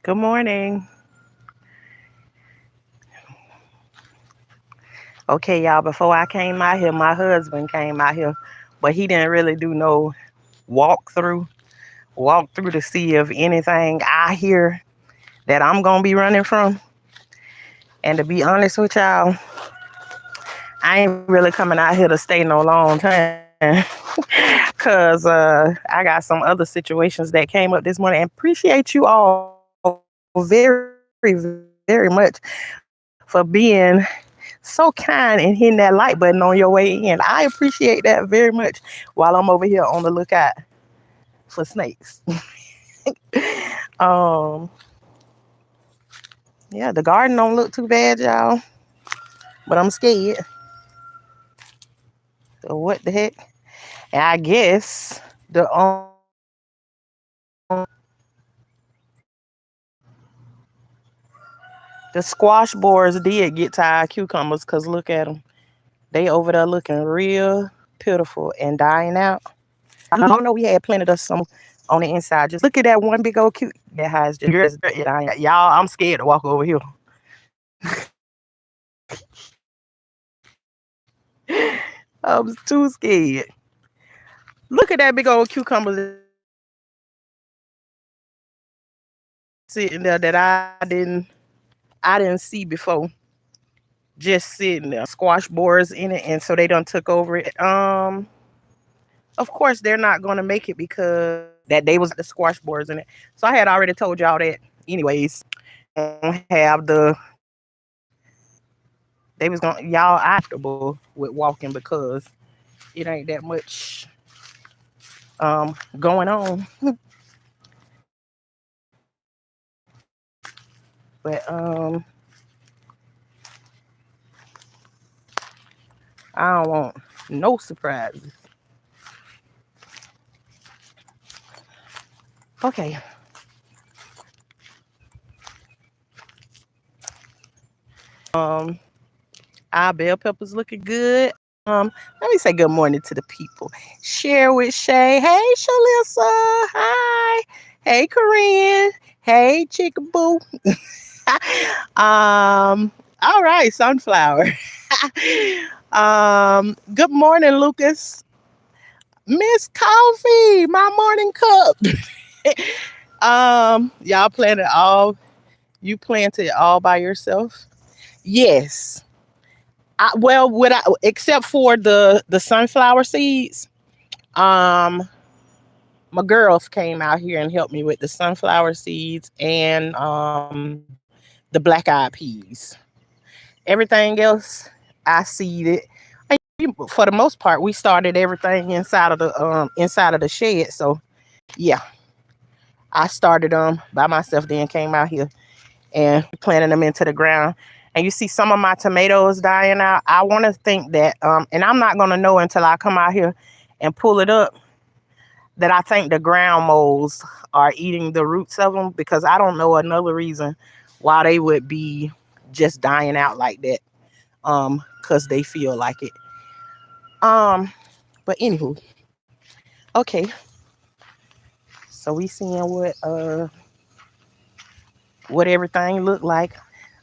Good morning. Okay, y'all, before I came out here, my husband came out here, but he didn't really do no walkthrough, walk through to see if anything I hear that I'm going to be running from. And to be honest with y'all, I ain't really coming out here to stay no long time. Cause I got some other situations that came up this morning, and appreciate you all very, very much for being so kind and hitting that like button on your way in. I appreciate that very much while I'm over here on the lookout for snakes. um, yeah, the garden don't look too bad, y'all, but I'm scared. So what the heck? And I guess the squash boards did get to our cucumbers because look at them. They over there looking real pitiful and dying out. I don't know we had planted us some on the inside. Just look at that one big old cute. That has just dying. Y'all, I'm scared to walk over here. I'm too scared. Look at that big old cucumber sitting there that I didn't see before. Just sitting there. Squash boards in it, and so they done took over it. Of course they're not gonna make it because that day was the squash boards in it. So I had already told y'all that anyways. Have the they was gonna y'all actable with walking because it ain't that much going on. But I don't want no surprises. Okay. Um our bell peppers looking good. Let me say good morning to the people. Share with Shay. Hey Shalissa. Hi. Hey Corinne. Hey Chickaboo. All right, sunflower. Good morning, Lucas. Miss Coffee, my morning cup. Y'all planted all you planted all by yourself? Yes. Well, except for the sunflower seeds, um, my girls came out here and helped me with the sunflower seeds and the black eyed peas. Everything else I seeded. For the most part, we started everything inside of the shed. So yeah, I started them by myself, then came out here and planted them into the ground. And you see some of my tomatoes dying out. I want to think that, and I'm not gonna know until I come out here and pull it up, that I think the ground moles are eating the roots of them because I don't know another reason why they would be just dying out like that. Because they feel like it. Um, but anywho, okay. So we seeing what everything look like.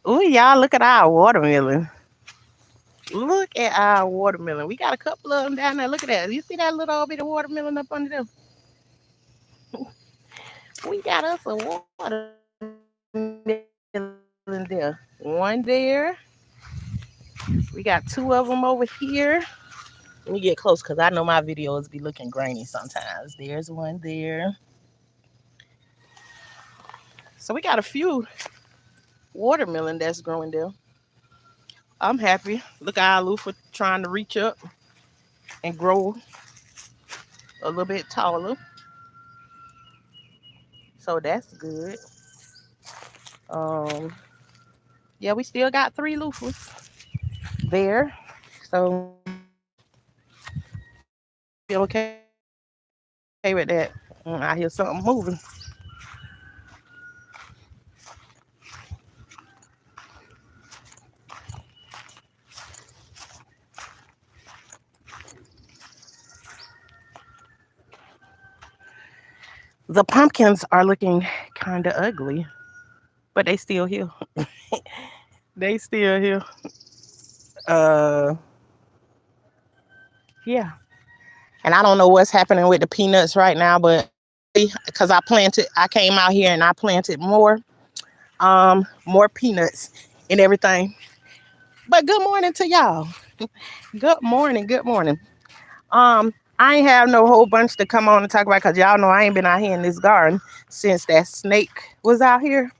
Ooh, y'all, look at our watermelon. Look at our watermelon. We got a couple of them down there. Look at that. You see that little old bit of watermelon up under them? We got us a watermelon there. One there. We got two of them over here. Let me get close because I know my videos be looking grainy sometimes. There's one there. So we got a few watermelon that's growing there. I'm happy. Look at Alu for trying to reach up and grow a little bit taller. So that's good. Um, yeah, we still got three loofahs there. So we okay with that. I hear something moving. The pumpkins are looking kind of ugly. but they still here. They still here. Uh, yeah. And I don't know what's happening with the peanuts right now, but because I came out here and I planted more peanuts and everything. But good morning to y'all. Good morning. Good morning. I ain't have no whole bunch to come on and talk about because y'all know I ain't been out here in this garden since that snake was out here.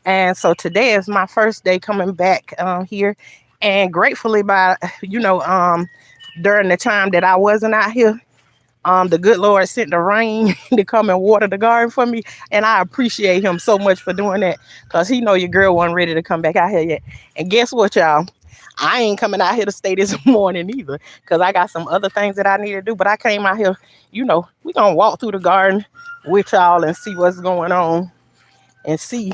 And so today is my first day coming back here. And gratefully by during the time that I wasn't out here, the good Lord sent the rain to come and water the garden for me. And I appreciate him so much for doing that. Cause he know your girl wasn't ready to come back out here yet. And guess what, y'all? I ain't coming out here to stay this morning either. Cause I got some other things that I need to do. But I came out here, we gonna walk through the garden with y'all and see what's going on. And see,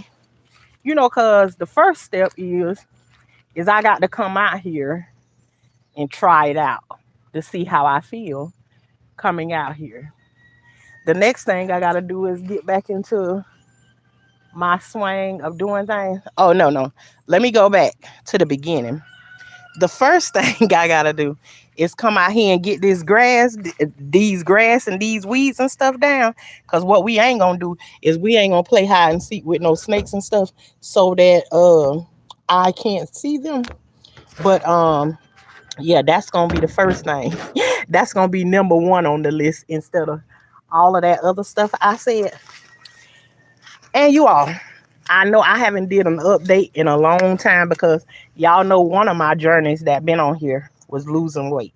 cause the first step is I got to come out here and try it out to see how I feel coming out here. The next thing I gotta do is get back into my swing of doing things. Oh no, no. Let me go back to the beginning. The first thing I gotta do is come out here and get these grass and these weeds and stuff down. Cause what we ain't gonna do is we ain't gonna play hide and seek with no snakes and stuff so that I can't see them. But yeah, that's gonna be the first thing. That's gonna be number one on the list instead of all of that other stuff I said. And you all, I know I haven't did an update in a long time because y'all know one of my journeys that been on here was losing weight.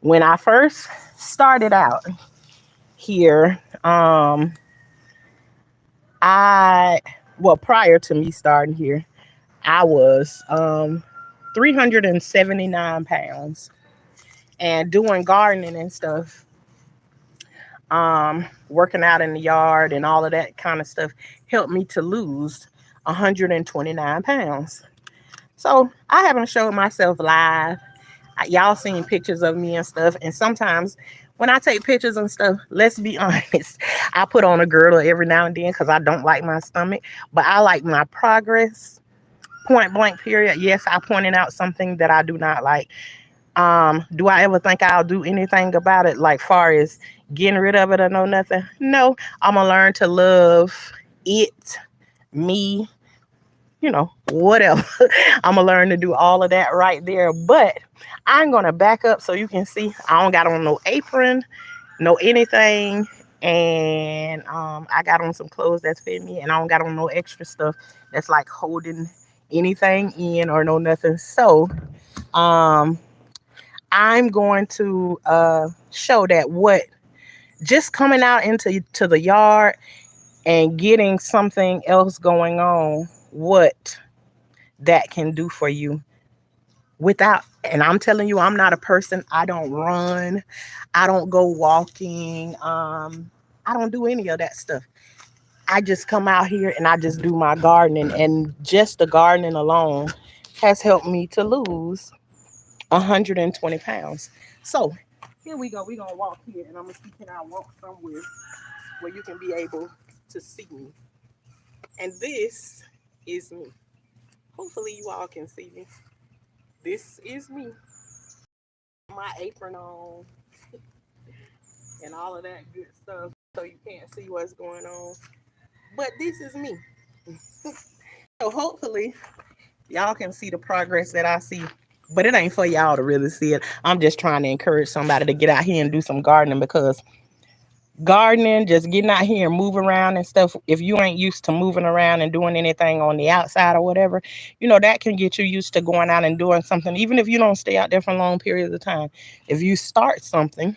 When I first started out here, I prior to me starting here, I was 379 pounds and doing gardening and stuff, working out in the yard and all of that kind of stuff helped me to lose 129 pounds. So I haven't showed myself live. Y'all seen pictures of me and stuff. And sometimes when I take pictures and stuff, let's be honest, I put on a girdle every now and then because I don't like my stomach. But I like my progress, point blank period. Yes, I pointed out something that I do not like. Do I ever think I'll do anything about it, like far as getting rid of it or no nothing? No, I'm gonna learn to love it, me, whatever. I'm gonna learn to do all of that right there. But I'm gonna back up so you can see I don't got on no apron, no anything. And I got on some clothes that's fit me, and I don't got on no extra stuff that's like holding anything in or no nothing. So I'm going to show that what just coming out to the yard and getting something else going on, what that can do for you without. And I'm telling you, I'm not a person. I don't run. I don't go walking. I don't do any of that stuff. I just come out here and I just do my gardening, and just the gardening alone has helped me to lose 120 pounds. So here we go. We're gonna walk here, and I'm gonna see can I walk somewhere where you can be able to see me. And this is me. Hopefully you all can see me. This is me. My apron on and all of that good stuff, so you can't see what's going on. But this is me. So hopefully y'all can see the progress that I see. But it ain't for y'all to really see it. I'm just trying to encourage somebody to get out here and do some gardening, because gardening, just getting out here and moving around and stuff, if you ain't used to moving around and doing anything on the outside or whatever, that can get you used to going out and doing something, even if you don't stay out there for long periods of time. If you start something,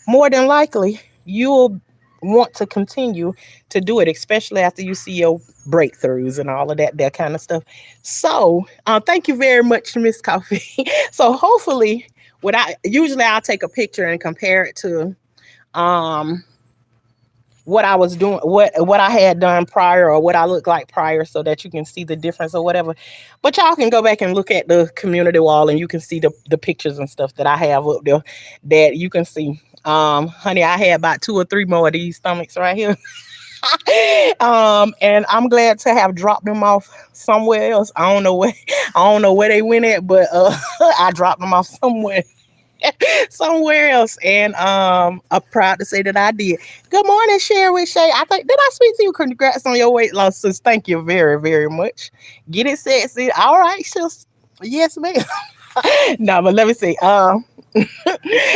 more than likely you'll want to continue to do it, especially after you see your breakthroughs and all of that kind of stuff. So thank you very much, Miss Coffee. So hopefully usually I'll take a picture and compare it to what I was doing, what I had done prior, or what I looked like prior, so that you can see the difference or whatever. But y'all can go back and look at the community wall, and you can see the pictures and stuff that I have up there that you can see. Honey, I had about 2 or 3 more of these stomachs right here. And I'm glad to have dropped them off somewhere else. I don't know where I don't know where they went at, but I dropped them off somewhere else. And I'm proud to say that I did. Good morning, Share with Shay. I think did I speak to you? Congrats on your weight loss, sis. Thank you very, very much. Get it sexy. All right, sis. Yes, ma'am. No, but let me see.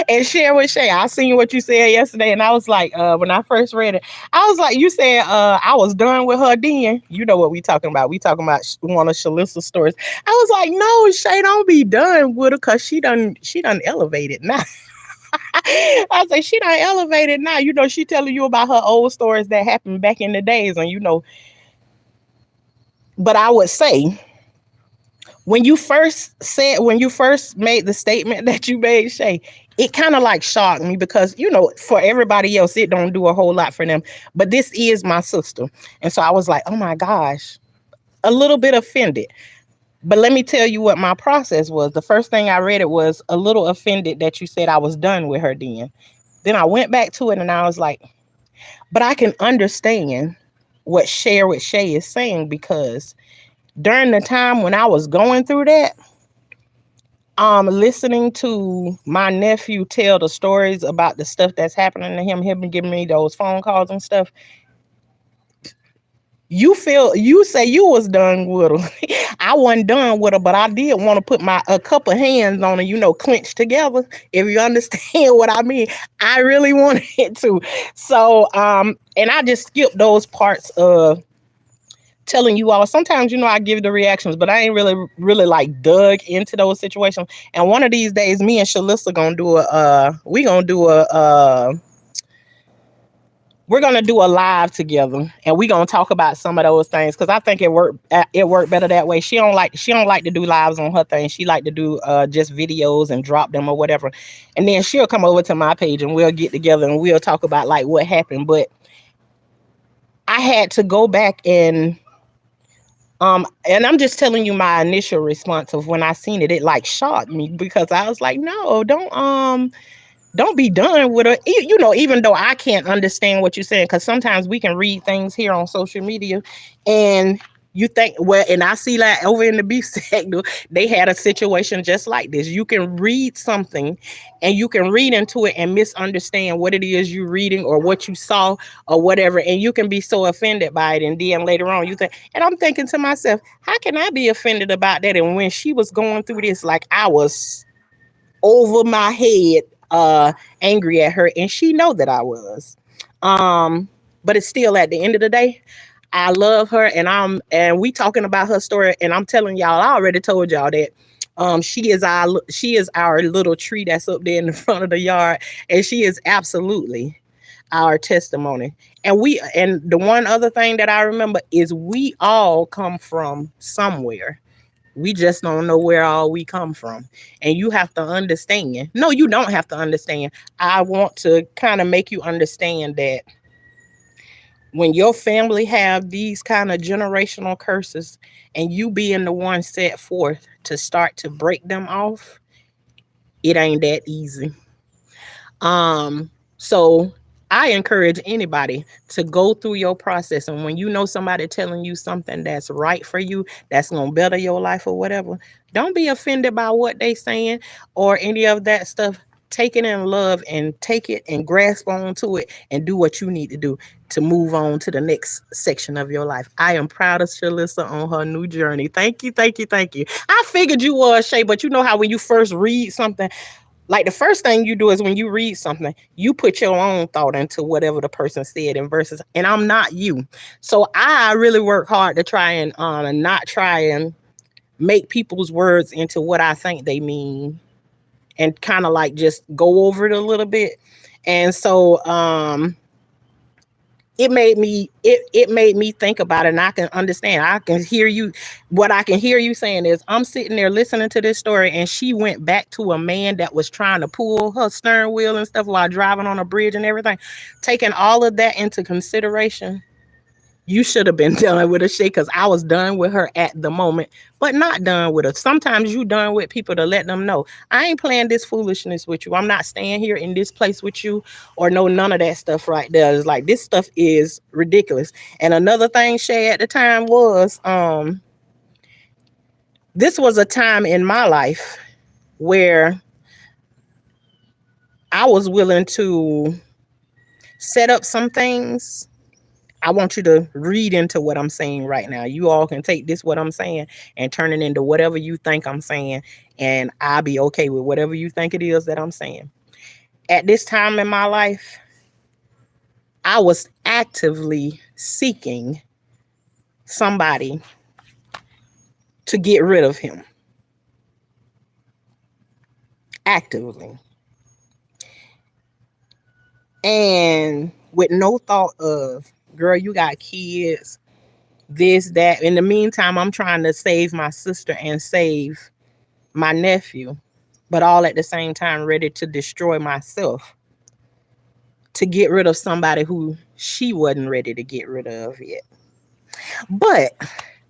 And share with Shay. I seen what you said yesterday, and I was like, when I first read it, I was like, you said I was done with her then. You know what we talking about? We talking about one of Shalissa's stories. I was like, no, Shay, don't be done with her, cause she done elevated now. I say she done elevated now. You know, she telling you about her old stories that happened back in the days, and you know. But I would say when you first made the statement that you made, Shay, it kind of like shocked me because you know for everybody else it don't do a whole lot for them, but this is my sister, and so I was like, oh my gosh, a little bit offended. But let me tell you what my process was. The first thing I read it was a little offended that you said I was done with her then I went back to it and I was like, but I can understand what Share with Shay is saying because during the time when I was going through that, listening to my nephew tell the stories about the stuff that's happening to him been giving me those phone calls and stuff. You say you was done with her. I wasn't done with her, but I did want to put my a couple hands on her, you know, clenched together. If you understand what I mean, I really wanted to. So, and I just skipped those parts of telling you all. Sometimes, you know, I give the reactions, but I ain't really like dug into those situations. And one of these days, me and Shalissa gonna do we're gonna do a live together, and we gonna talk about some of those things because I think it worked better that way. She don't like to do lives on her thing. She like to do just videos and drop them or whatever, and then she'll come over to my page and we'll get together and we'll talk about like what happened. But I had to go back and I'm just telling you my initial response of when I seen it. It like shocked me because I was like, no, don't be done with it. You know, even though I can't understand what you're saying, because sometimes we can read things here on social media and you think, well, and I see like over in the beef sector, they had a situation just like this. You can read something and you can read into it and misunderstand what it is you're reading or what you saw or whatever. And you can be so offended by it. And then later on, you think, and I'm thinking to myself, how can I be offended about that? And when she was going through this, like I was over my head angry at her and she know that I was. But it's still at the end of the day, I love her and we talking about her story and I'm telling y'all, I already told y'all that she is our little tree that's up there in the front of the yard, and she is absolutely our testimony. And the one other thing that I remember is we all come from somewhere. We just don't know where all we come from. And you have to understand. No, you don't have to understand. I want to kind of make you understand that when your family have these kind of generational curses and you being the one set forth to start to break them off, it ain't that easy. So I encourage anybody to go through your process. And when you know somebody telling you something that's right for you, that's gonna better your life or whatever, don't be offended by what they saying or any of that stuff. Take it in love and take it and grasp onto it and do what you need to do to move on to the next section of your life. I am proud of Shalissa on her new journey. Thank you, thank you, thank you. I figured you was, Shay, but you know how when you first read something, like the first thing you do is when you read something, you put your own thought into whatever the person said in verses. And I'm not you. So I really work hard to try and not try and make people's words into what I think they mean and kind of like just go over it a little bit. And so it made me think about it and I can understand. I can hear you. What I can hear you saying is I'm sitting there listening to this story and she went back to a man that was trying to pull her steering wheel and stuff while driving on a bridge and everything. Taking all of that into consideration, You should have been done with her, Shay, because I was done with her at the moment, but not done with her. Sometimes you done with people to let them know I ain't playing this foolishness with you. I'm not staying here in this place with you, or no, none of that stuff right there. It's like this stuff is ridiculous. And another thing, Shay, at the time was this was a time in my life where I was willing to set up some things. I want you to read into what I'm saying right now. You all can take this, what I'm saying, and turn it into whatever you think I'm saying. And I'll be okay with whatever you think it is that I'm saying. At this time in my life, I was actively seeking somebody to get rid of him. Actively. And with no thought of, girl, you got kids, this, that. In the meantime, I'm trying to save my sister and save my nephew, but all at the same time ready to destroy myself to get rid of somebody who she wasn't ready to get rid of yet. But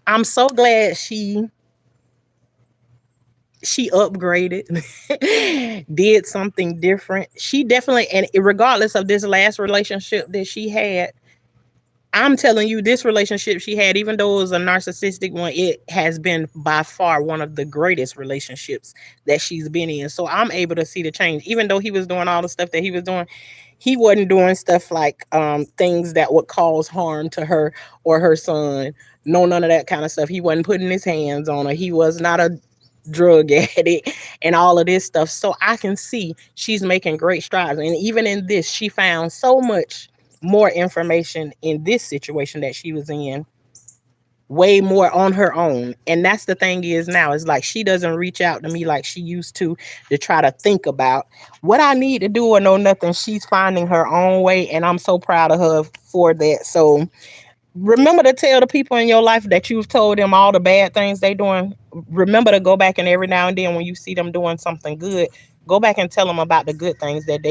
I'm so glad she upgraded, did something different. She definitely, and regardless of this last relationship that she had, I'm telling you, this relationship she had, even though it was a narcissistic one, it has been by far one of the greatest relationships that she's been in. So I'm able to see the change. Even though he was doing all the stuff that he was doing, he wasn't doing stuff like things that would cause harm to her or her son. No, none of that kind of stuff. He wasn't putting his hands on her. He was not a drug addict and all of this stuff. So I can see she's making great strides. And even in this, she found so much more information in this situation that she was in, way more on her own. And that's the thing is now, it's like she doesn't reach out to me like she used to try to think about what I need to do or know nothing. She's finding her own way, and I'm so proud of her for that. So remember to tell the people in your life that you've told them all the bad things they doing. Remember to go back, and every now and then when you see them doing something good, go back and tell them about the good things that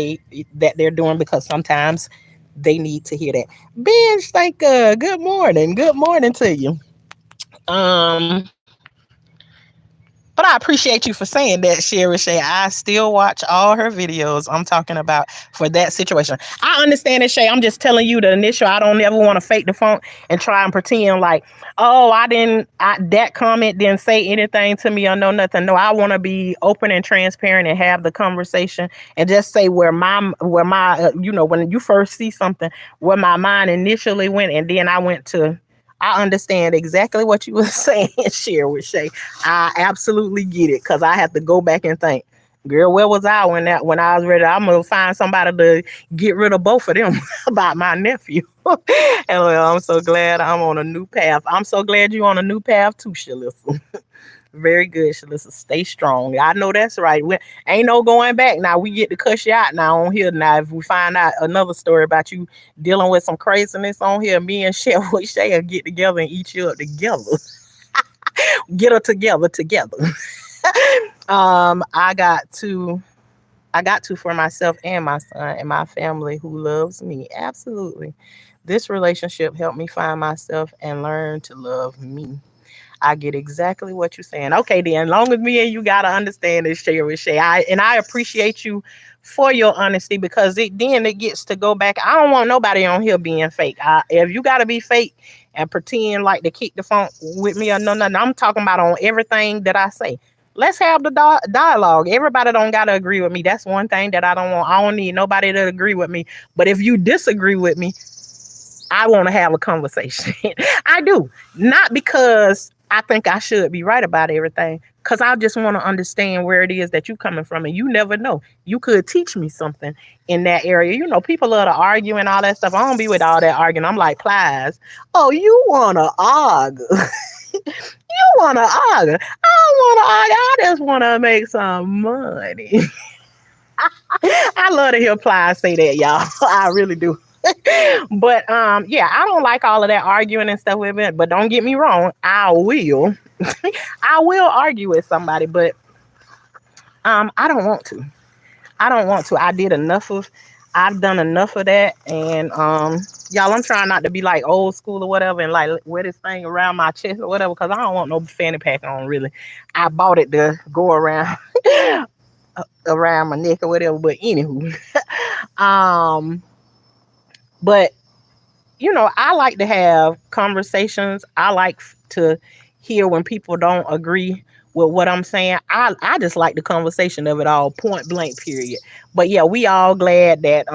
they're doing, because sometimes they need to hear that. Benj, like, good morning. Good morning to you. Um, but I appreciate you for saying that, Sherry Shay. I still watch all her videos. I'm talking about for that situation. I understand it, Shay. I'm just telling you the initial. I don't ever want to fake the funk and try and pretend like, oh, that comment didn't say anything to me or no nothing. No, I want to be open and transparent and have the conversation and just say when you first see something, where my mind initially went, and then I went to. I understand exactly what you were saying, share with Shay. I absolutely get it, because I have to go back and think, girl, where was I when I was ready? I'm gonna find somebody to get rid of both of them about my nephew. And well, I'm so glad I'm on a new path. I'm so glad you're on a new path too, Shalissa. Very good, Shalissa. Stay strong. I know that's right. Ain't no going back. Now we get to cuss you out now on here. Now, if we find out another story about you dealing with some craziness on here, me and Shay will get together and eat you up together. Get her together. um, I got to, I got to for myself and my son and my family who loves me. Absolutely. This relationship helped me find myself and learn to love me. I get exactly what you're saying. Okay, then, long as me and you gotta understand this, share with Shay. I appreciate you for your honesty, because it gets to go back. I don't want nobody on here being fake. If you gotta be fake and pretend like to kick the funk with me or no nothing, I'm talking about on everything that I say. Let's have the dialogue. Everybody don't gotta agree with me. That's one thing that I don't want. I don't need nobody to agree with me. But if you disagree with me, I want to have a conversation. I do. Not because I think I should be right about everything, because I just want to understand where it is that you're coming from. And you never know. You could teach me something in that area. People love to argue and all that stuff. I don't be with all that arguing. I'm like, Plies, oh, you want to argue. You want to argue. I don't want to argue. I just want to make some money. I love to hear Plies say that, y'all. I really do. But yeah, I don't like all of that arguing and stuff with it. But don't get me wrong, I will. I will argue with somebody, but I don't want to. I don't want to. I did enough of I've done enough of that, and y'all, I'm trying not to be like old school or whatever, and like wear this thing around my chest or whatever, because I don't want no fanny pack on. Really, I bought it to go around around my neck or whatever. But anywho, um, but I like to have conversations. I like to hear when people don't agree with what I'm saying. I just like the conversation of it all, point blank, period. But yeah, we all glad that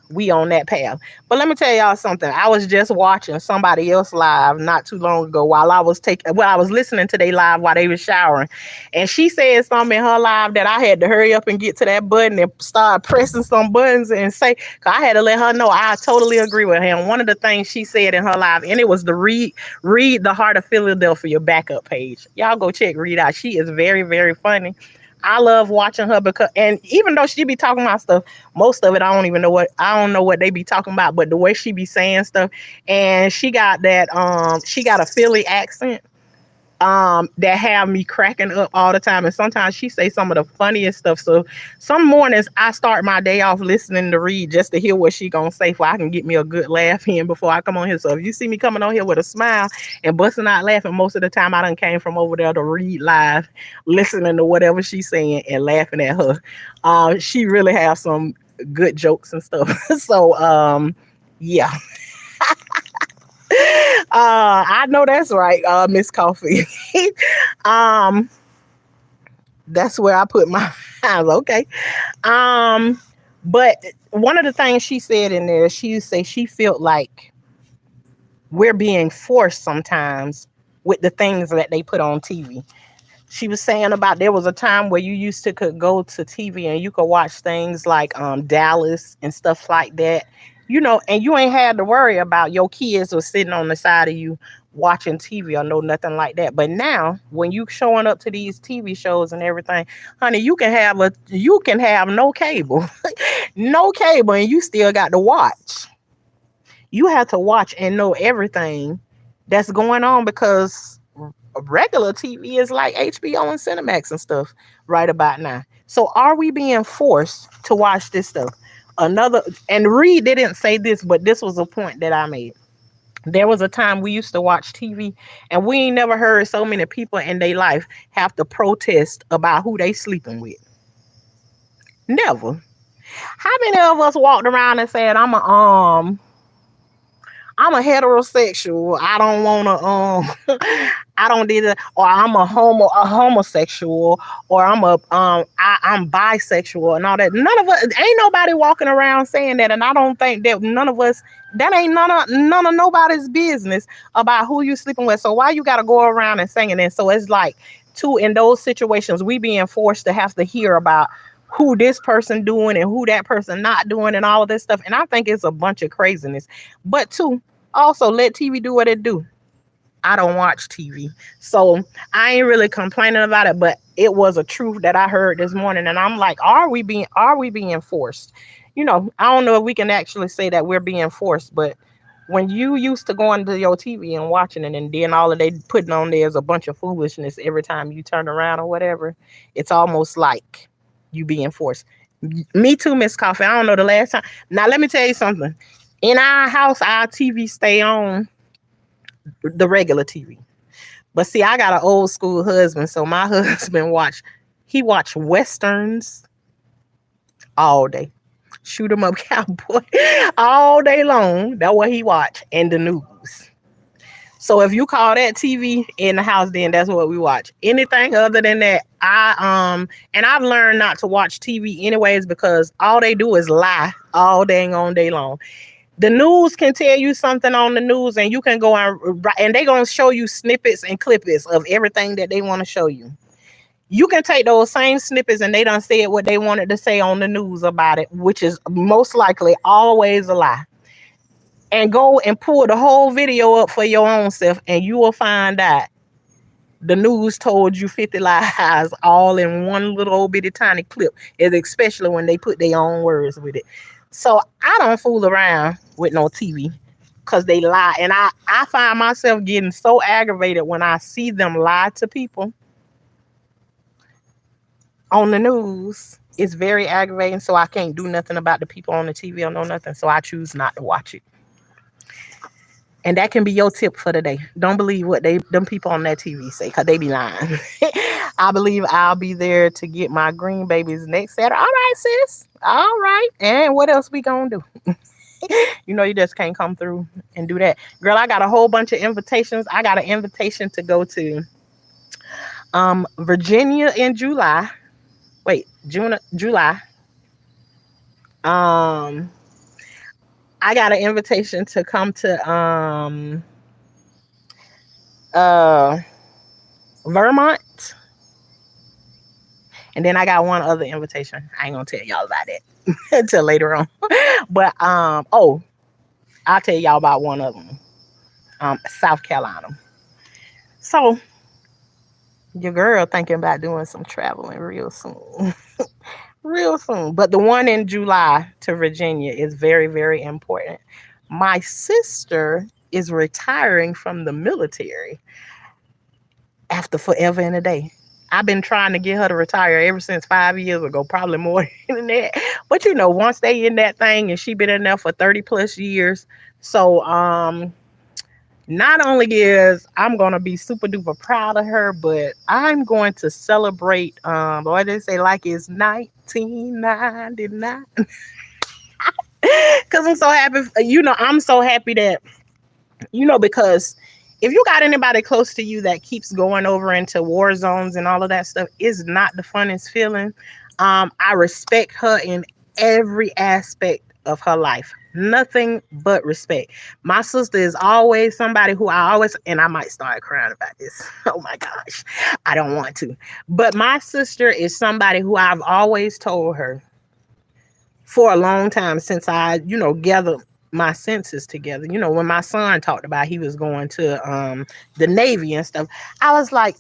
we on that path. But let me tell y'all something. I was just watching somebody else live not too long ago while I was listening to they live while they was showering. And she said something in her live that I had to hurry up and get to that button and start pressing some buttons and say, 'cause I had to let her know I totally agree with her. And one of the things she said in her live, and it was the read the Heart of Philadelphia backup page. Y'all go check read out. She is very, very funny. I love watching her because, and even though she be talking about stuff, most of it I don't know what they be talking about, but the way she be saying stuff, and she got a Philly accent that have me cracking up all the time. And sometimes she say some of the funniest stuff. So some mornings I start my day off listening to read just to hear what she gonna say, so I can get me a good laugh in before I come on here. So if you see me coming on here with a smile and busting out laughing, most of the time I done came from over there to read live, listening to whatever she's saying and laughing at her. She really have some good jokes and stuff. So yeah. I know that's right, Miss Coffee. um, that's where I put my eyes. Okay. Um, but one of the things she said in there, she say she felt like we're being forced sometimes with the things that they put on TV. She was saying about there was a time where you used to could go to TV and you could watch things like Dallas and stuff like that, and you ain't had to worry about your kids was sitting on the side of you watching TV or no nothing like that. But now when you showing up to these TV shows and everything, honey, you can have no cable, no cable, and you still got to watch. You have to watch and know everything that's going on because regular TV is like HBO and Cinemax and stuff right about now. So are we being forced to watch this stuff? Another, and Reed didn't say this, but this was a point that I made. There was a time we used to watch TV and we ain't never heard so many people in their life have to protest about who they sleeping with. Never. How many of us walked around and said, I'm a heterosexual. I don't want to I don't need it, or I'm a homosexual, or I'm bisexual and all that. None of us, ain't nobody walking around saying that, and I don't think that none of us, that ain't none of nobody's business about who you sleeping with. So why you got to go around and saying it? So it's like two in those situations we being forced to have to hear about who this person doing and who that person not doing and all of this stuff. And I think it's a bunch of craziness. But two, also let TV do what it do. I don't watch TV. So I ain't really complaining about it, but it was a truth that I heard this morning. And I'm like, are we being forced? I don't know if we can actually say that we're being forced, but when you used to going to your TV and watching it, and then all of they putting on there is a bunch of foolishness every time you turn around or whatever, it's almost like you being forced. Me too, Miss Coffee. I don't know the last time. Now let me tell you something. In our house, our TV stay on the regular TV. But see, I got an old school husband, so my husband he watch westerns all day. Shoot 'em up cowboy all day long. That's what he watch. And the news. So if you call that TV in the house, then that's what we watch. Anything other than that, and I've learned not to watch TV anyways because all they do is lie all dang on day long. The news can tell you something on the news, and you can go and they gonna show you snippets and clippets of everything that they want to show you. You can take those same snippets and they done said what they wanted to say on the news about it, which is most likely always a lie, and go and pull the whole video up for your own self, and you will find out the news told you 50 lies all in one little old bitty tiny clip, especially when they put their own words with it. So I don't fool around with no TV because they lie. And I find myself getting so aggravated when I see them lie to people on the news. It's very aggravating, so I can't do nothing about the people on the TV or no nothing. So I choose not to watch it. And that can be your tip for the day. Don't believe what them people on that TV say, cause they be lying. I believe I'll be there to get my green babies next Saturday. All right, sis. All right. And what else we gonna do? You just can't come through and do that. Girl, I got a whole bunch of invitations. I got an invitation to go to Virginia in July. Wait, July. Um I got an invitation to come to uh Vermont. And then I got one other invitation. I ain't gonna tell y'all about that until later on. But I'll tell y'all about one of them. South Carolina. So your girl thinking about doing some traveling real soon. Real soon. But the one in July to Virginia is very, very important. My sister is retiring from the military after forever and a day. I've been trying to get her to retire ever since 5 years ago, probably more than that. But once they in that thing and she been in there for 30 plus years. So not only is I'm gonna be super duper proud of her, but I'm going to celebrate what they say like it's 1999. Cause I'm so happy. I'm so happy that because if you got anybody close to you that keeps going over into war zones and all of that stuff, is not the funnest feeling. I respect her in every aspect of her life. Nothing but respect. My sister is always somebody who and I might start crying about this. Oh my gosh. I don't want to. But my sister is somebody who I've always told her for a long time since I gathered my senses together. When my son talked about he was going to the Navy and stuff, I was like,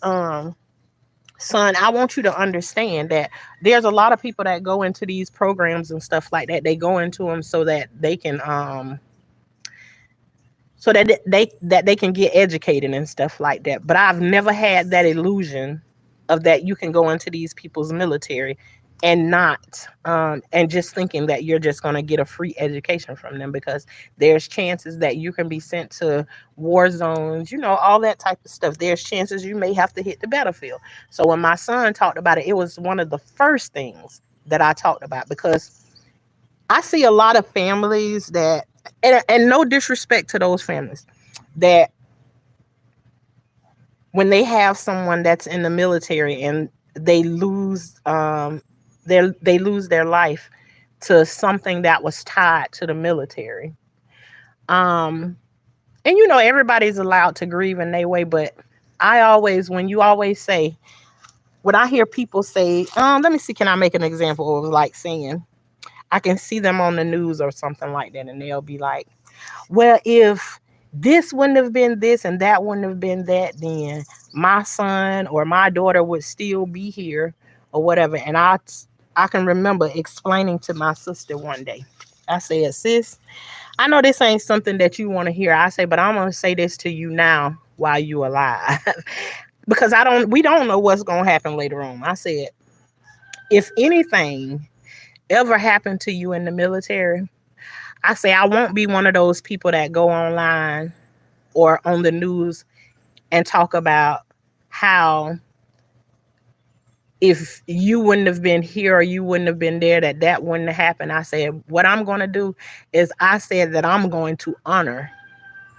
son, I want you to understand that there's a lot of people that go into these programs and stuff like that. They go into them so that they can they can get educated and stuff like that. But I've never had that illusion of that you can go into these people's military and not and just thinking that you're just going to get a free education from them, because there's chances that you can be sent to war zones, all that type of stuff. There's chances you may have to hit the battlefield. So when my son talked about it, it was one of the first things that I talked about, because I see a lot of families that, and no disrespect to those families, that when they have someone that's in the military and they lose they lose their life to something that was tied to the military. And everybody's allowed to grieve in their way, but when you always say, when I hear people say, let me see, can I make an example of like saying, I can see them on the news or something like that, and they'll be like, well, if this wouldn't have been this and that wouldn't have been that, then my son or my daughter would still be here or whatever. And I can remember explaining to my sister one day, I said, sis, I know this ain't something that you want to hear. I say, but I'm going to say this to you now while you alive. Because we don't know what's going to happen later on. I said, if anything ever happened to you in the military, I say I won't be one of those people that go online or on the news and talk about how if you wouldn't have been here or you wouldn't have been there, that wouldn't have happened. I said, what I'm going to do is I said that I'm going to honor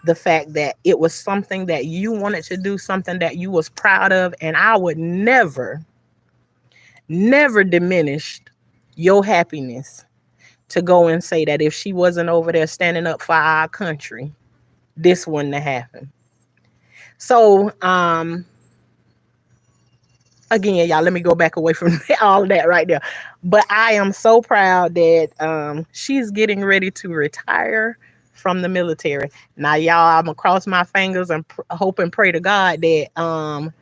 the fact that it was something that you wanted to do, something that you was proud of, and I would never, never diminish your happiness to go and say that if she wasn't over there standing up for our country, this wouldn't have happened. So, again, y'all, let me go back away from all of that right there. But I am so proud that she's getting ready to retire from the military. Now, y'all, I'm going to cross my fingers and hope and pray to God that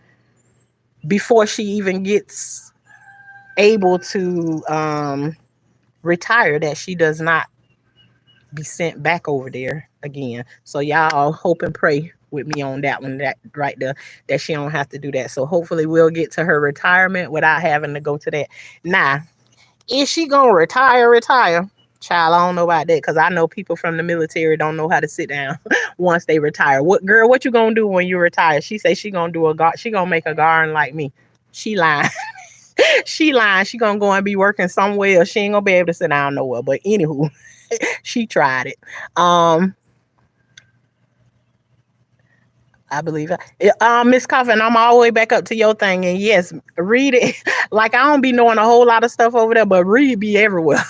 before she even gets able to retire, that she does not be sent back over there again. So y'all hope and pray with me on that one, that right there, that she don't have to do that. So hopefully we'll get to her retirement without having to go to that. Now, Is she gonna retire? Retire? Child, I don't know about that because I know people from the military don't know how to sit down once they retire. What girl? What you gonna do when you retire? She say she gonna do a she gonna make a garden like me. She lying. She lying. She gonna go and be working somewhere. She ain't gonna be able to sit down nowhere. But anywho, she tried it. Um, I believe it. Miss Coffin, I'm all the way back up to your thing, and yes, read it. Like I don't be knowing a whole lot of stuff over there, but read be everywhere.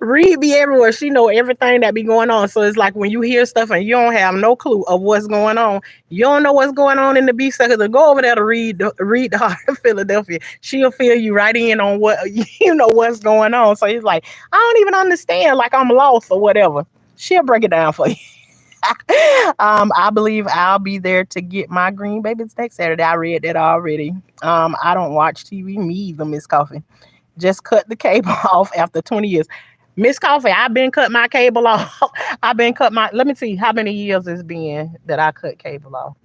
Read be everywhere. She know everything that be going on. So it's like when you hear stuff and you don't have no clue of what's going on, you don't know what's going on in the beef sucker. To go over there to read the Heart of Philadelphia. She'll fill you right in on what you know what's going on. So it's like I don't even understand. Like I'm lost or whatever. She'll break it down for you. I believe I'll be there to get my green babies next Saturday. I read that already. I don't watch TV. Me either, Miss Coffee. Just cut the cable off after 20 years. Miss Coffee, I've been cut my cable off. I've been cut my. Let me see how many years it's been that I cut cable off.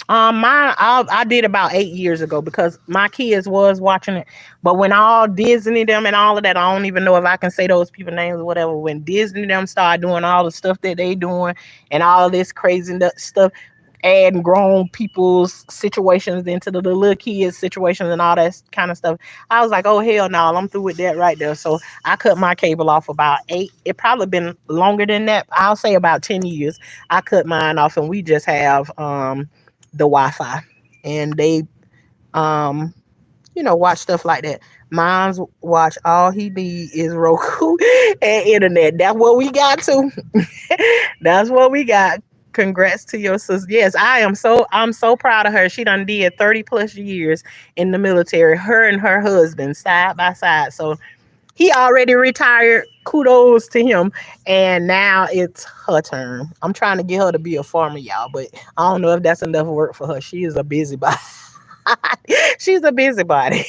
Mine I did about 8 years ago because my kids was watching it. But when all Disney them and all of that, I don't even know if I can say those people names or whatever. When Disney them start doing all the stuff that they doing and all this crazy stuff, adding grown people's situations into the little kids situations and all that kind of stuff, I was like, oh hell no, I'm through with that right there. So I cut my cable off about eight. It probably been longer than that. I'll say about 10 years. I cut mine off, and we just have the Wi-Fi, and they um watch stuff like that. Mine's watch all he need is Roku and internet. That's what we got to. That's what we got. Congrats to your sister. Yes, I'm so proud of her. She done did 30 plus years in the military. Her and her husband side by side. So he already retired. Kudos to him. And now it's her turn. I'm trying to get her to be a farmer, y'all, but I don't know if that's enough work for her. She is a busybody. She's a busybody.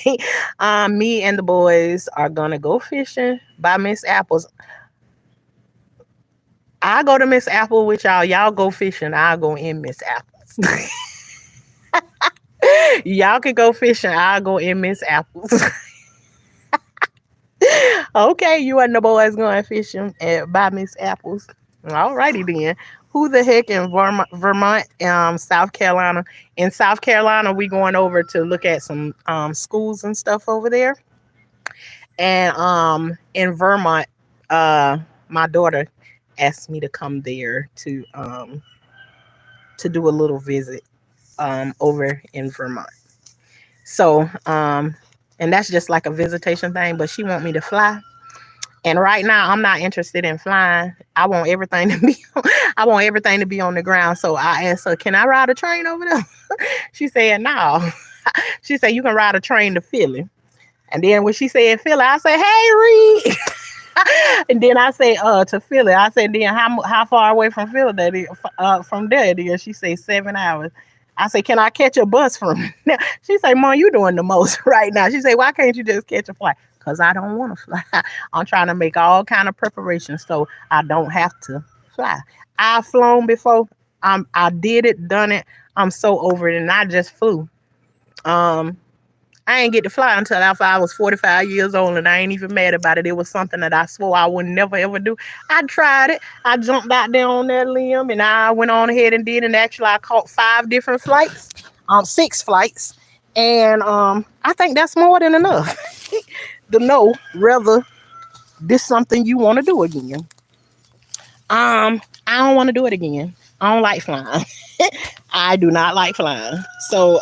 Me and the boys are gonna go fishing by Miss Apples. I go to Miss Apple with y'all. Y'all go fishing. I'll go in Miss Apples. Y'all can go fishing. I'll go in Miss Apples. Okay, you and the boys going fishing by Miss Apples. Alrighty then. Who the heck in Vermont, South Carolina? In South Carolina, we going over to look at some schools and stuff over there. And in Vermont, my daughter asked me to come there to do a little visit over in Vermont. So and that's just like a visitation thing, but she want me to fly. And right now, I'm not interested in flying. I want everything to be, I want everything to be on the ground. So I asked her, "Can I ride a train over there?" She said, "No." She said, "You can ride a train to Philly." And then when she said Philly, I said, "Hey, Reed." And then I say, to Philly. I said, "Then how far away from Philly that is, from there it is?" She said 7 hours. I say, "Can I catch a bus from there?" She say, "Mom, you doing the most right now." She say, "Why can't you just catch a flight?" Because I don't want to fly. I'm trying to make all kind of preparations so I don't have to fly. I've flown before. I did it, done it. I'm so over it, and I just flew. Um, I ain't get to fly until after I was 45 years old, and I ain't even mad about it. It was something that I swore I would never ever do. I tried it. I jumped out there on that limb, and I went on ahead and did. And actually, I caught 5 different flights, 6 flights, and I think that's more than enough to know whether this something you want to do again. I don't want to do it again. I don't like flying. I do not like flying. So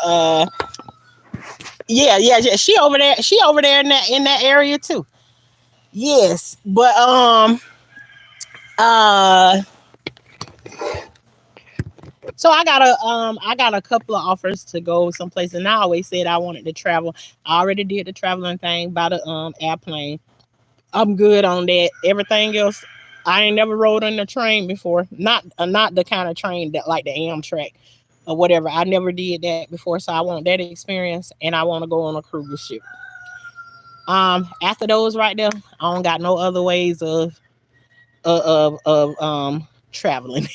yeah, yeah, yeah. She over there. She over there in that area too. Yes, but uh so I got a couple of offers to go someplace, and I always said I wanted to travel. I already did the traveling thing by the airplane. I'm good on that. Everything else, I ain't never rode on the train before. Not the kind of train that like the Amtrak or whatever. I never did that before, so I want that experience, and I want to go on a cruise ship. After those right there, I don't got no other ways of traveling,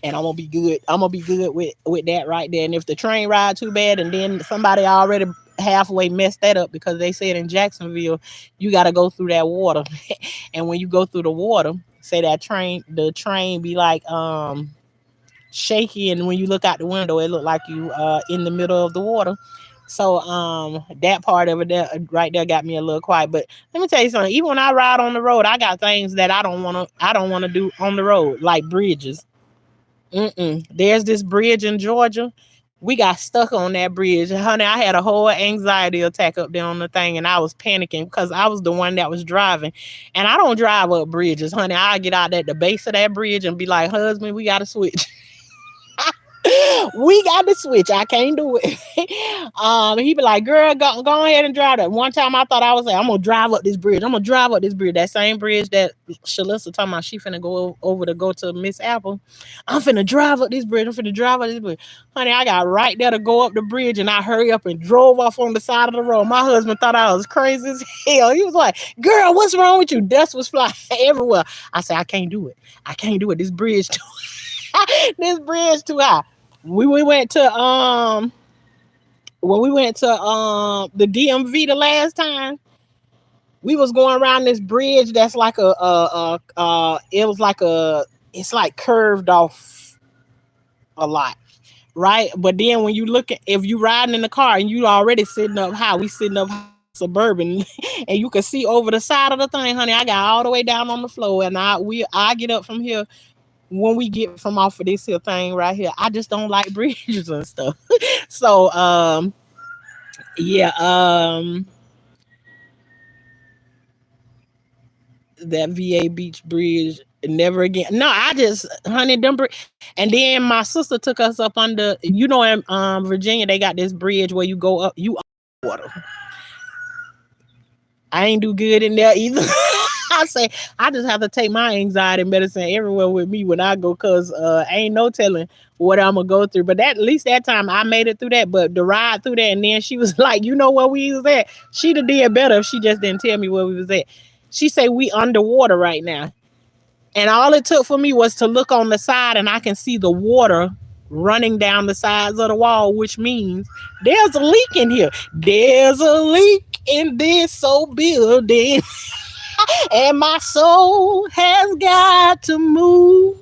and I'm gonna be good with that right there. And if the train ride too bad, and then somebody already halfway messed that up because they said in Jacksonville you got to go through that water, and when you go through the water, say that the train be like shaky, and when you look out the window, it look like you in the middle of the water. So that part of it there, right there got me a little quiet. But let me tell you something. Even when I ride on the road, I got things that I don't wanna do on the road, like bridges. There's this bridge in Georgia. We got stuck on that bridge. Honey, I had a whole anxiety attack up there on the thing, and I was panicking because I was the one that was driving. And I don't drive up bridges, honey. I get out at the base of that bridge and be like, husband, we got to switch. We got to switch. I can't do it. He be like, girl, go ahead and drive that. One time I thought I was like, I'm gonna drive up this bridge. I'm gonna drive up this bridge. That same bridge that Shalissa talking about she finna go over to go to Miss Apple. I'm finna drive up this bridge. I'm finna drive up this bridge. Honey, I got right there to go up the bridge and I hurry up and drove off on the side of the road. My husband thought I was crazy as hell. He was like, girl, what's wrong with you? Dust was flying everywhere. I said, I can't do it. I can't do it. This bridge too this bridge too high. We went to when we went to the DMV the last time, we was going around this bridge that's like it was like it's like curved off a lot, right? But then when you look at, if you riding in the car and you already sitting up high, we sitting up high suburban and you can see over the side of the thing, honey. I got all the way down on the floor, and I get up from here when we get from off of this here thing right here. I just don't like bridges and stuff. So yeah, that VA Beach Bridge, never again. No, I just, honey, and then my sister took us up under, in Virginia they got this bridge where you go up, you water. I ain't do good in there either. I say I just have to take my anxiety medicine everywhere with me when I go, cause ain't no telling what I'm gonna go through. But that, at least that time I made it through that. But the ride through that, and then she was like, you know where we was at? She'd have did better if she just didn't tell me where we was at. She say we underwater right now, and all it took for me was to look on the side, and I can see the water running down the sides of the wall, which means there's a leak in here. There's a leak in this so building. And my soul has got to move.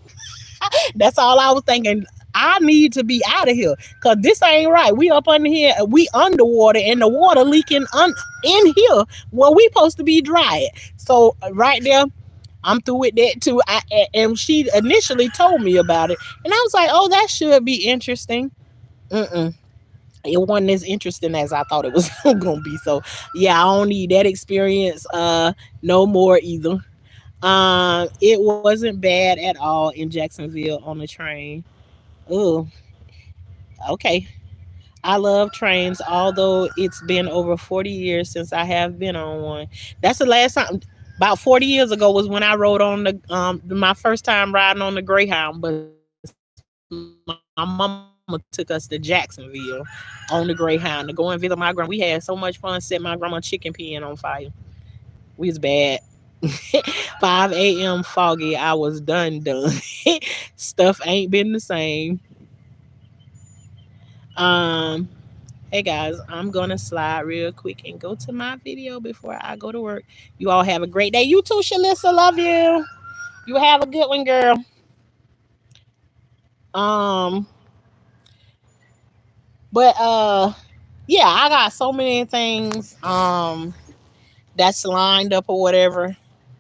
That's all I was thinking. I need to be out of here because this ain't right. We up under here, we underwater, and the water leaking in here where we supposed to be dry at. So right there, I'm through with that too. And she initially told me about it, and I was like, "Oh, that should be interesting." Mm-mm. It wasn't as interesting as I thought it was gonna be. So yeah, I don't need that experience no more either. It wasn't bad at all in Jacksonville on the train. Oh, okay. I love trains, although it's been over 40 years since I have been on one. That's the last time. About 40 years ago was when I rode on my first time riding on the Greyhound bus. My mama took us to Jacksonville on the Greyhound to go and visit my grandma. We had so much fun, set my grandma chicken pen on fire. We was bad. 5 a.m. foggy. I was done. Stuff ain't been the same. Um, hey guys, I'm gonna slide real quick and go to my video before I go to work. You all have a great day. You too, Shalissa. Love you. You have a good one, girl. Um, but yeah, I got so many things that's lined up or whatever.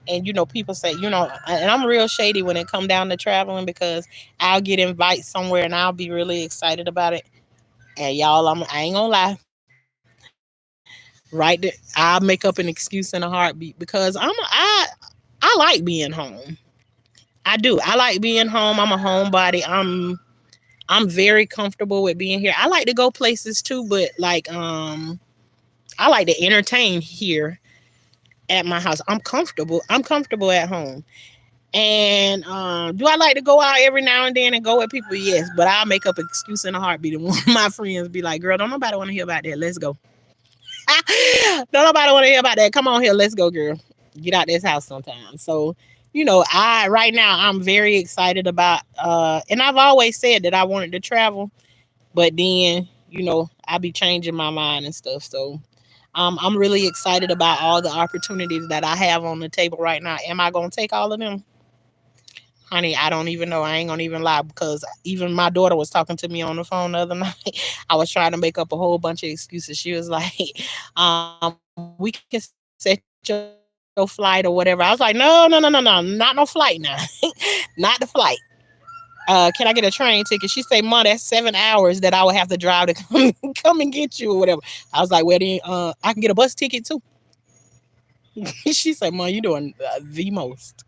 And people say, and I'm real shady when it come down to traveling because I'll get invited somewhere and I'll be really excited about it. And y'all, I ain't gonna lie. Right there, I'll make up an excuse in a heartbeat because I like being home. I do. I like being home. I'm a homebody. I'm very comfortable with being here. I like to go places too, but like I like to entertain here at my house. I'm comfortable. I'm comfortable at home. And do I like to go out every now and then and go with people? Yes, but I'll make up an excuse in a heartbeat. And one of my friends be like, "Girl, don't nobody want to hear about that. Let's go." Don't nobody want to hear about that. Come on here, let's go, girl. Get out this house sometime. So, I right now I'm very excited about and I've always said that I wanted to travel, but then I be changing my mind and stuff. So I'm really excited about all the opportunities that I have on the table right now. Am I gonna take all of them? Honey, I don't even know. I ain't gonna even lie because even my daughter was talking to me on the phone the other night. I was trying to make up a whole bunch of excuses. She was like, we can set your flight or whatever. I was like, no, no, no, no, no, not no flight now. Not the flight. Can I get a train ticket? She say, Mom, that's 7 hours that I would have to drive to come, come and get you or whatever. I was like, well, then I can get a bus ticket too. She said, Mom, you doing the most.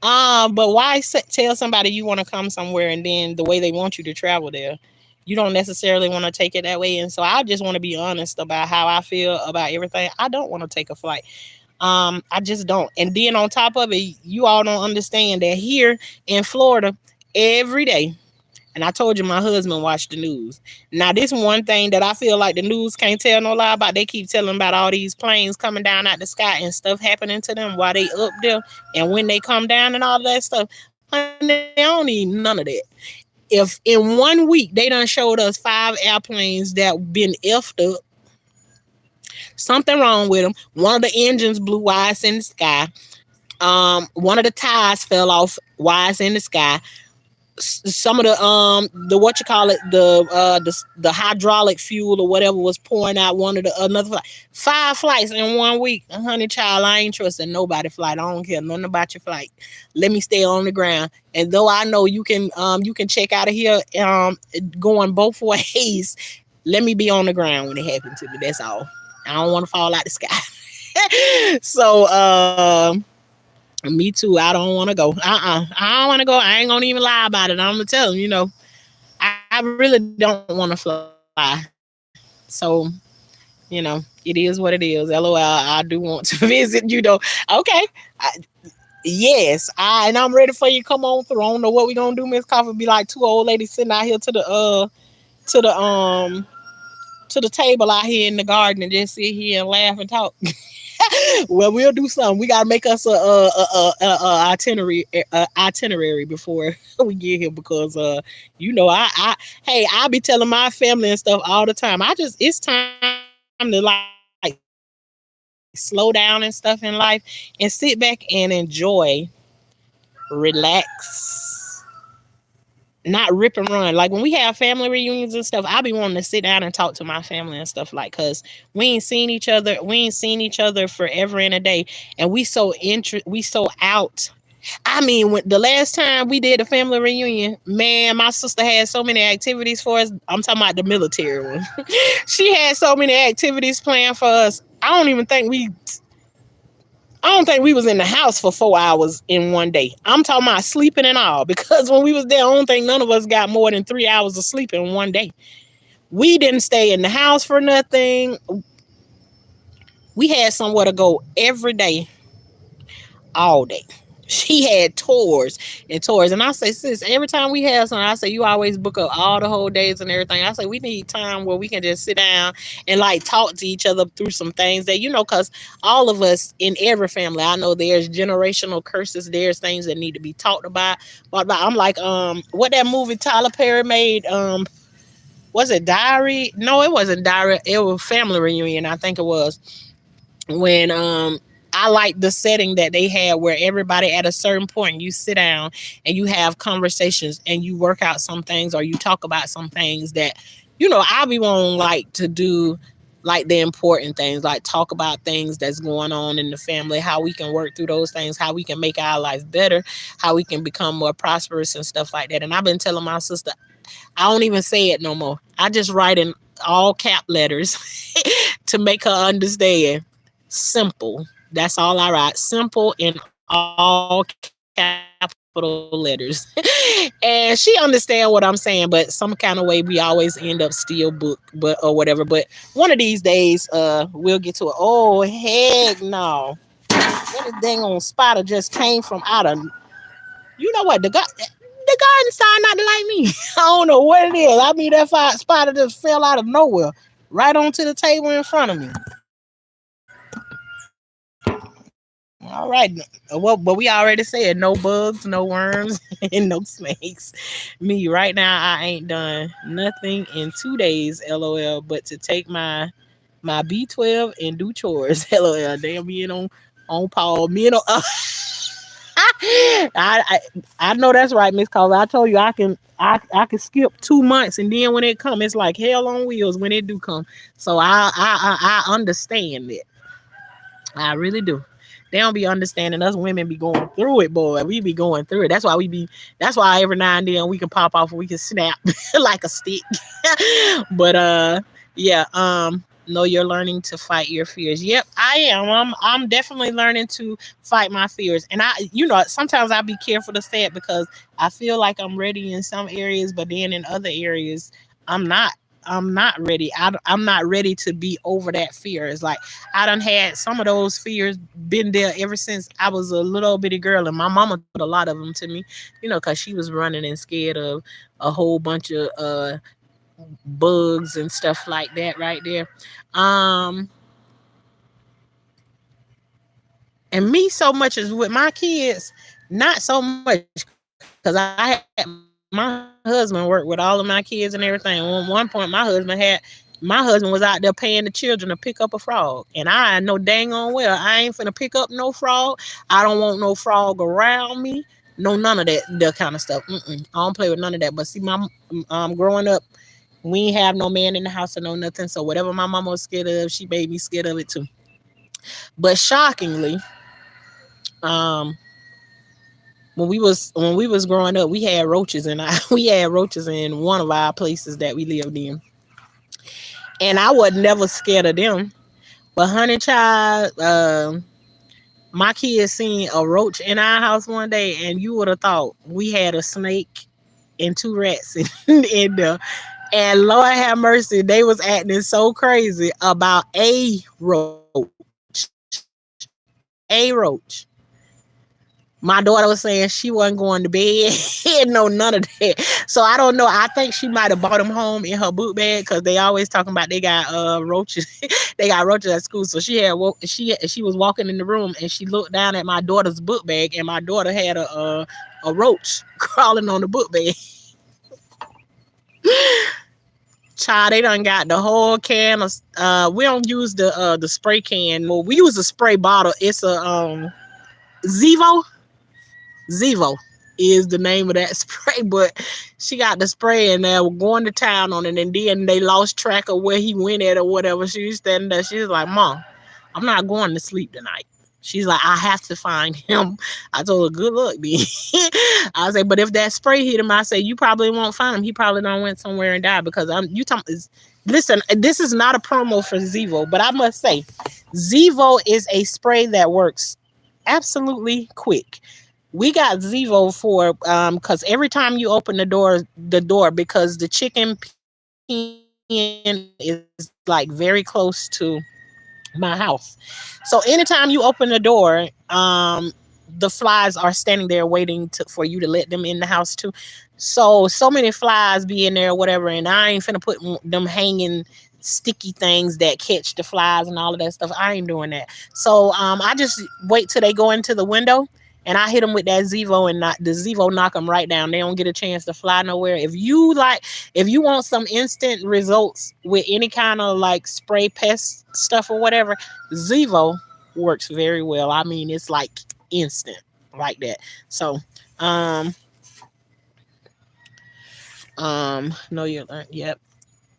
But why tell somebody you want to come somewhere and then the way they want you to travel there, you don't necessarily want to take it that way. And so I just want to be honest about how I feel about everything. I don't want to take a flight. I just don't. And then on top of it, you all don't understand that here in Florida, every day, and I told you my husband watched the news. Now, this one thing that I feel like the news can't tell no lie about. They keep telling about all these planes coming down out the sky and stuff happening to them while they up there and when they come down and all that stuff. Honey, they don't need none of that. If in 1 week they done showed us 5 airplanes that been effed up, something wrong with them. One of the engines blew while it's in the sky. One of the tires fell off while it's in the sky. Some of the what you call it, the hydraulic fuel or whatever was pouring out one of the another flight. 5 flights in 1 week. Honey child, I ain't trusting nobody flight. I don't care nothing about your flight. Let me stay on the ground. And though I know you can check out of here going both ways, let me be on the ground when it happened to me. That's all. I don't want to fall out the sky. So me too. I don't want to go. I don't want to go. I ain't gonna even lie about it. I'm gonna tell them, I really don't want to fly. So, it is what it is. LOL. I do want to visit. Okay. I, yes. And I'm ready for you. Come on through. I don't know what we gonna do, Miss Coffee. Be like two old ladies sitting out here to the to the table out here in the garden and just sit here and laugh and talk. Well, we'll do something. We gotta make us a itinerary before we get here because I hey, I be telling my family and stuff all the time. It's time to like slow down and stuff in life and sit back and relax, not rip and run. Like when we have family reunions and stuff, I be wanting to sit down and talk to my family and stuff like, cause we ain't seen each other forever and a day, and we so out. I mean, when the last time we did a family reunion, man, my sister had so many activities for us. I'm talking about the military one. She had so many activities planned for us. I don't think we was in the house for 4 hours in one day. I'm talking about sleeping and all. Because when we was there, I don't think none of us got more than 3 hours of sleep in one day. We didn't stay in the house for nothing. We had somewhere to go every day, all day. She had tours and tours. And I say, sis, every time we have something, I say, you always book up all the whole days and everything. I say, we need time where we can just sit down and like talk to each other through some things that, because all of us in every family, I know there's generational curses, there's things that need to be talked about. But I'm like, what that movie Tyler Perry made, was it Diary? No, it wasn't Diary. It was Family Reunion, I think it was. When I like the setting that they had where everybody at a certain point you sit down and you have conversations and you work out some things or you talk about some things that I be wanting like to do, like the important things, like talk about things that's going on in the family, how we can work through those things, how we can make our life better, how we can become more prosperous and stuff like that. And I've been telling my sister, I don't even say it no more. I just write in all cap letters to make her understand. Simple. That's all I write. Simple in all capital letters. And she understand what I'm saying, but some kind of way we always end up still book, but or whatever. But one of these days, we'll get to it. Oh heck no. That dang on spider just came from out of, what, the garden started not to like me. I don't know what it is. I mean, that spider just fell out of nowhere, right onto the table in front of me. All right. Well, but we already said no bugs, no worms, and no snakes. Me right now, I ain't done nothing in 2 days, lol. But to take my B12 and do chores, lol. Damn, being on Paul, me and I I know that's right, Miss Carver. I told you I can skip 2 months, and then when it come, it's like hell on wheels when it do come. So I understand it. I really do. They don't be understanding us women be going through it, boy. We be going through it. That's why we be. That's why every now and then we can pop off and we can snap like a stick. But yeah. No, you're learning to fight your fears. Yep, I am. I'm definitely learning to fight my fears. And sometimes I be careful to say it because I feel like I'm ready in some areas, but then in other areas, I'm not. I'm not ready. I'm not ready to be over that fear. It's like I done had some of those fears been there ever since I was a little bitty girl, and my mama told a lot of them to me, because she was running and scared of a whole bunch of bugs and stuff like that right there. Um, and me so much as with my kids, not so much because my husband worked with all of my kids and everything. One point, my husband was out there paying the children to pick up a frog, and I know dang on well I ain't finna pick up no frog. I don't want no frog around me. No, none of that kind of stuff. I don't play with none of that. But see, growing up, we ain't have no man in the house or no nothing. So whatever my mama was scared of, she made me scared of it too. But shockingly, um, when we was growing up, we had roaches and we had roaches in one of our places that we lived in, and I was never scared of them. But honey, child, my kids seen a roach in our house one day, and you would have thought we had a snake and two rats in there. And Lord have mercy, they was acting so crazy about a roach. A roach. My daughter was saying she wasn't going to bed. No, none of that. So I don't know. I think she might have brought them home in her book bag because they always talking about they got roaches. They got roaches at school. So she was walking in the room and she looked down at my daughter's book bag, and my daughter had a roach crawling on the book bag. Child, they done got the whole can of. We don't use the spray can. Well, we use a spray bottle. It's a Zevo. Zevo is the name of that spray, but she got the spray and they were going to town on it, and then they lost track of where he went at or whatever. She was standing there. She was like, "Mom, I'm not going to sleep tonight." She's like, "I have to find him." I told her, "Good luck, B." I say, "But if that spray hit him," I say, "you probably won't find him. He probably done went somewhere and died because you talking." Listen, this is not a promo for Zevo, but I must say, Zevo is a spray that works absolutely quick. We got Zevo for because every time you open the door because the chicken pen is like very close to my house. So anytime you open the door, the flies are standing there waiting for you to let them in the house too. So many flies be in there or whatever, and I ain't finna put them hanging sticky things that catch the flies and all of that stuff. I ain't doing that. So I just wait till they go into the window, and I hit them with that Zevo, and the Zevo knock them right down. They don't get a chance to fly nowhere. If you want some instant results with any kind of like spray pest stuff or whatever, Zevo works very well. I mean, it's like instant like that. So, um, no, yep.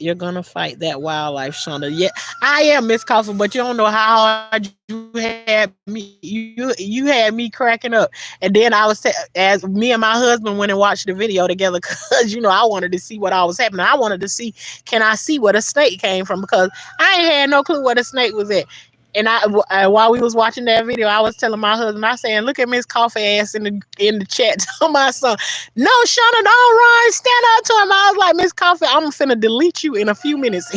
You're gonna fight that wildlife, Shonda. Yeah, I am, Miss Coffin, but you don't know how hard you had me. You had me cracking up, and then as me and my husband went and watched the video together because I wanted to see what all was happening. I wanted to see, can I see where the snake came from, because I ain't had no clue where the snake was at. And while we was watching that video, I was telling my husband, I saying, "Look at Miss Coffee ass in the chat." To my son, "No, Shauna, don't run. Stand up to him." I was like, "Miss Coffee, I'm finna delete you in a few minutes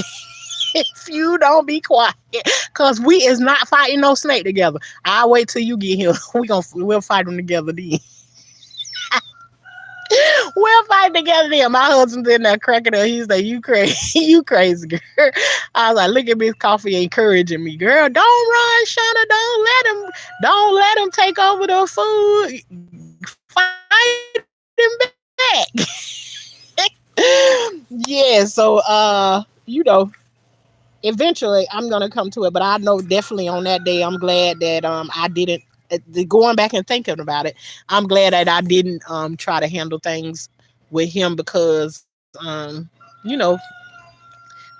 if you don't be quiet, cause we is not fighting no snake together. I'll wait till you get here. We'll fight them together then." We'll fight together then. My husband's in there cracking up. He's like, "You crazy, you crazy girl." I was like, "Look at Miss Coffee encouraging me, girl. Don't run, Shauna. Don't let him take over the food. Fight him back." Yeah. So, eventually I'm gonna come to it, but I know definitely on that day I'm glad that I didn't. Going back and thinking about it, I'm glad that I didn't try to handle things with him because you know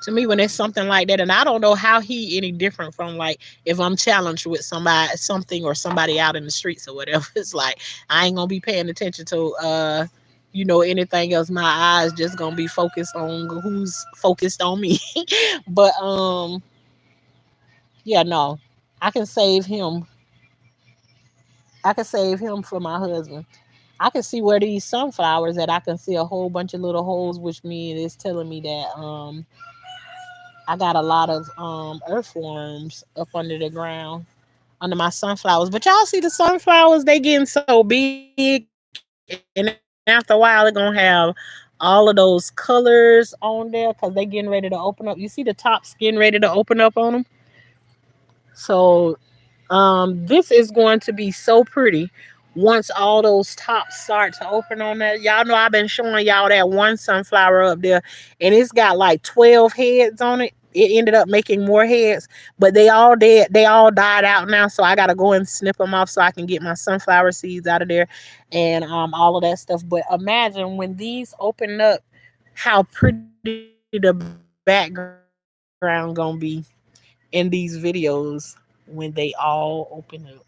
to me when it's something like that, and I don't know how he any different from like if I'm challenged with somebody something or somebody out in the streets or whatever. It's like I ain't gonna be paying attention to anything else. My eyes just gonna be focused on who's focused on me. But yeah, no, I can save him. I can save him for my husband. I can see where these sunflowers that I can see a whole bunch of little holes, which means it's telling me that I got a lot of earthworms up under the ground under my sunflowers. But y'all see the sunflowers, they getting so big, and after a while they're gonna have all of those colors on there because they getting ready to open up. You see the tops getting ready to open up on them. So this is going to be so pretty once all those tops start to open on that. Y'all know I've been showing y'all that one sunflower up there, and it's got like 12 heads on it. It ended up making more heads, but they all dead. They all died out now, so I gotta go and snip them off so I can get my sunflower seeds out of there, and all of that stuff. But imagine when these open up, how pretty the background gonna be in these videos when they all open up.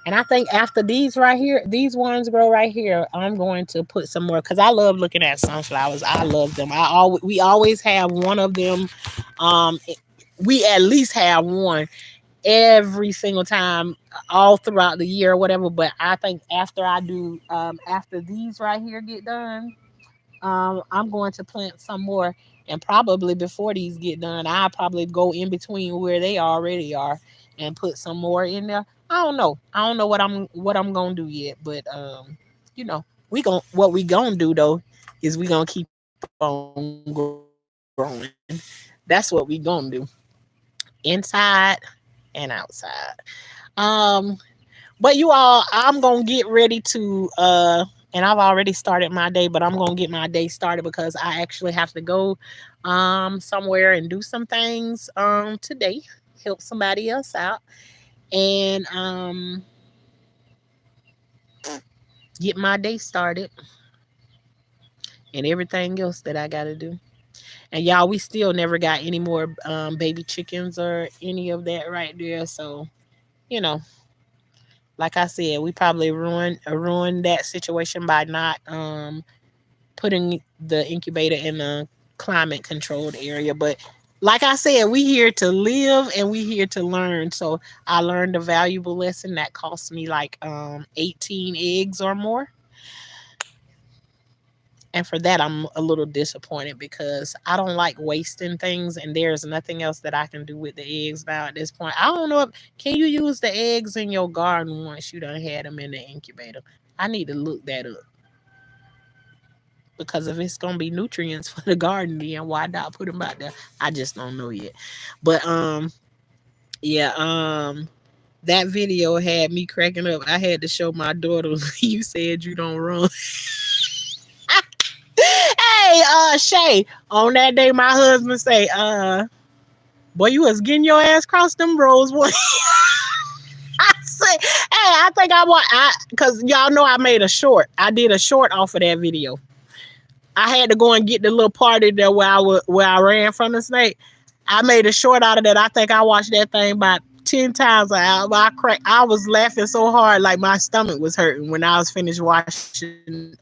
And I think after these right here, these ones grow right here, I'm going to put some more because I love looking at sunflowers. I love them. We always have one of them. Um, we at least have one every single time all throughout the year or whatever. But I think after I do, after these right here get done, I'm going to plant some more, and probably before these get done, I'll probably go in between where they already are and put some more in there. I don't know. I don't know what I'm gonna do yet, but we gon' what we gonna do though is we gonna keep on growing. That's what we gonna do inside and outside. Um, But you all, I'm gonna get ready to and I've already started my day, but I'm gonna get my day started because I actually have to go somewhere and do some things today, help somebody else out, and get my day started and everything else that I gotta do. And y'all, we still never got any more baby chickens or any of that right there. So, you know, like I said, we probably ruined that situation by not putting the incubator in a climate controlled area. But like I said, we here to live and we here to learn. So I learned a valuable lesson that cost me like 18 eggs or more. And for that, I'm a little disappointed because I don't like wasting things, and there's nothing else that I can do with the eggs now at this point. I don't know if can you use the eggs in your garden once you done had them in the incubator. I need to look that up because if it's gonna be nutrients for the garden, then why not put them out there? I just don't know yet. But yeah, that video had me cracking up. I had to show my daughter. You said you don't run. Hey, Shay, on that day my husband say, boy, you was getting your ass across them roads, boy. I say, hey, I think cause y'all know I made a short. I did a short off of that video. I had to go and get the little party there where I ran from the snake. I made a short out of that. I think I watched that thing about 10 times. I was laughing so hard, like my stomach was hurting when I was finished watching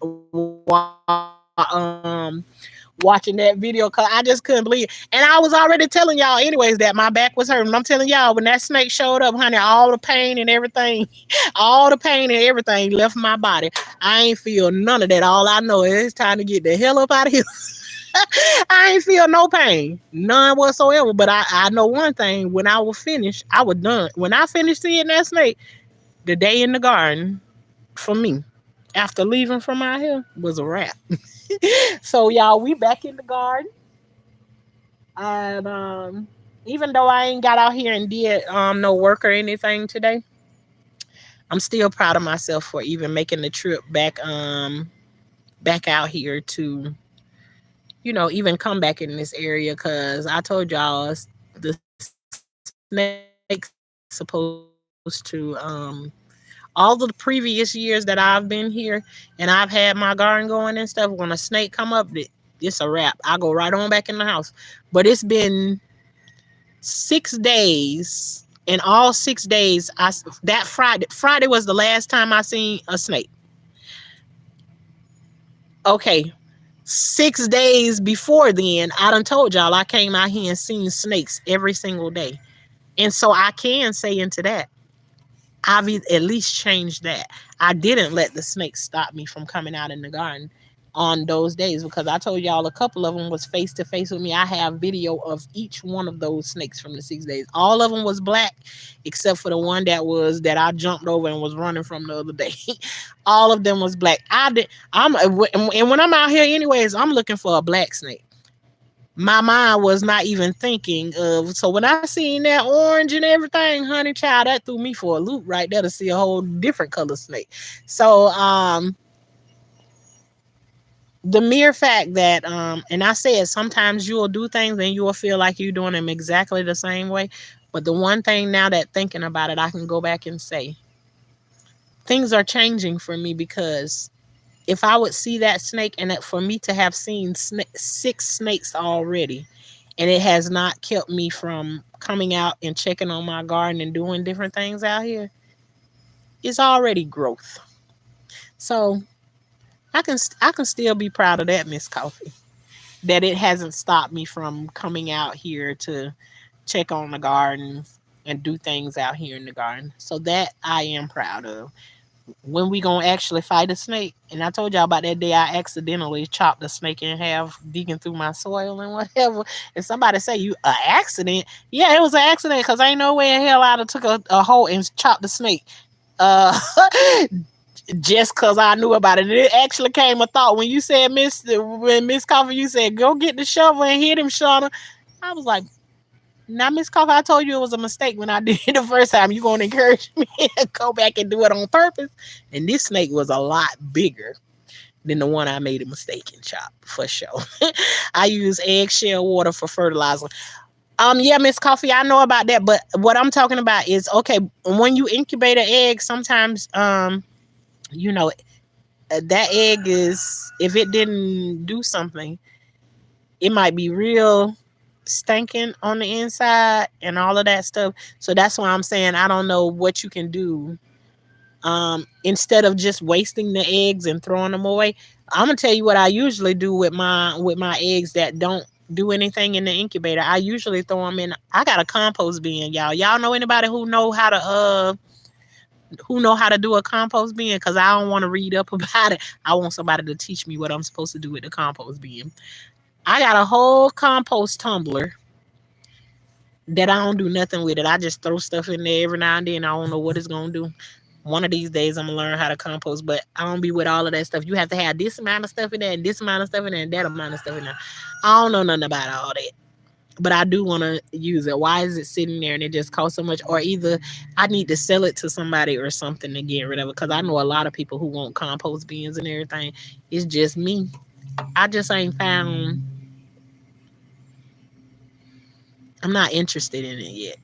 that video because I just couldn't believe it. And I was already telling y'all anyways that my back was hurting. I'm telling y'all when that snake showed up, honey, all the pain and everything, all the pain and everything left my body. I ain't feel none of that. All I know is it's time to get the hell up out of here. I ain't feel no pain, none whatsoever. But I know one thing: when I was finished, I was done. When I finished seeing that snake, the day in the garden for me after leaving from out here was a wrap. So y'all, we back in the garden, and even though I ain't got out here and did no work or anything today, I'm still proud of myself for even making the trip back out here to even come back in this area, because I told y'all the snakes supposed to all the previous years that I've been here and I've had my garden going and stuff. When a snake come up, it's a wrap. I go right on back in the house. But it's been 6 days, and all 6 days, that Friday was the last time I seen a snake. Okay, 6 days before then, I done told y'all I came out here and seen snakes every single day. And so I can say into that, I've at least changed that. I didn't let the snakes stop me from coming out in the garden on those days, because I told y'all a couple of them was face to face with me. I have video of each one of those snakes from the 6 days. All of them was black, except for the one that I jumped over and was running from the other day. All of them was black. And when I'm out here anyways, I'm looking for a black snake. My mind was not even thinking of. So when I seen that orange and everything, honey child, that threw me for a loop right there to see a whole different color snake. So the mere fact that and I said sometimes you will do things and you will feel like you're doing them exactly the same way. But the one thing now that thinking about it, I can go back and say things are changing for me, because if I would see that snake, and that for me to have seen 6 snakes already, and it has not kept me from coming out and checking on my garden and doing different things out here, it's already growth. So I can still be proud of that, Miss Coffee, that it hasn't stopped me from coming out here to check on the garden and do things out here in the garden. So that I am proud of. When we gonna actually fight a snake? And I told y'all about that day I accidentally chopped a snake in half, digging through my soil and whatever. And somebody say you an accident? Yeah, it was an accident, because ain't no way in hell I'd have took a hole and chopped the snake. Uh, just because I knew about it. It actually came a thought when you said when Miss Coffee, you said go get the shovel and hit him, Shauna. I was like, now, Miss Coffee, I told you it was a mistake when I did it the first time. You gonna encourage me to go back and do it on purpose? And this snake was a lot bigger than the one I made a mistake and chop, for sure. I use eggshell water for fertilizer. Yeah, Miss Coffee, I know about that, but what I'm talking about is, okay, when you incubate an egg, sometimes you know that egg is, if it didn't do something, it might be real stinking on the inside and all of that stuff. So that's why I'm saying I don't know what you can do. Instead of just wasting the eggs and throwing them away, I'm gonna tell you what I usually do with my eggs that don't do anything in the incubator. I usually throw them in. I got a compost bin, y'all. Y'all know anybody who know how to do a compost bin? Because I don't want to read up about it. I want somebody to teach me what I'm supposed to do with the compost bin. I got a whole compost tumbler that I don't do nothing with it. I just throw stuff in there every now and then. I don't know what it's gonna do. One of these days I'm gonna learn how to compost, but I don't be with all of that stuff. You have to have this amount of stuff in there and this amount of stuff in there and that amount of stuff in there. I don't know nothing about all that. But I do want to use it. Why is it sitting there and it just costs so much? Or either I need to sell it to somebody or something to get rid of it. Because I know a lot of people who want compost bins and everything. It's just me. I just ain't found. I'm not interested in it yet.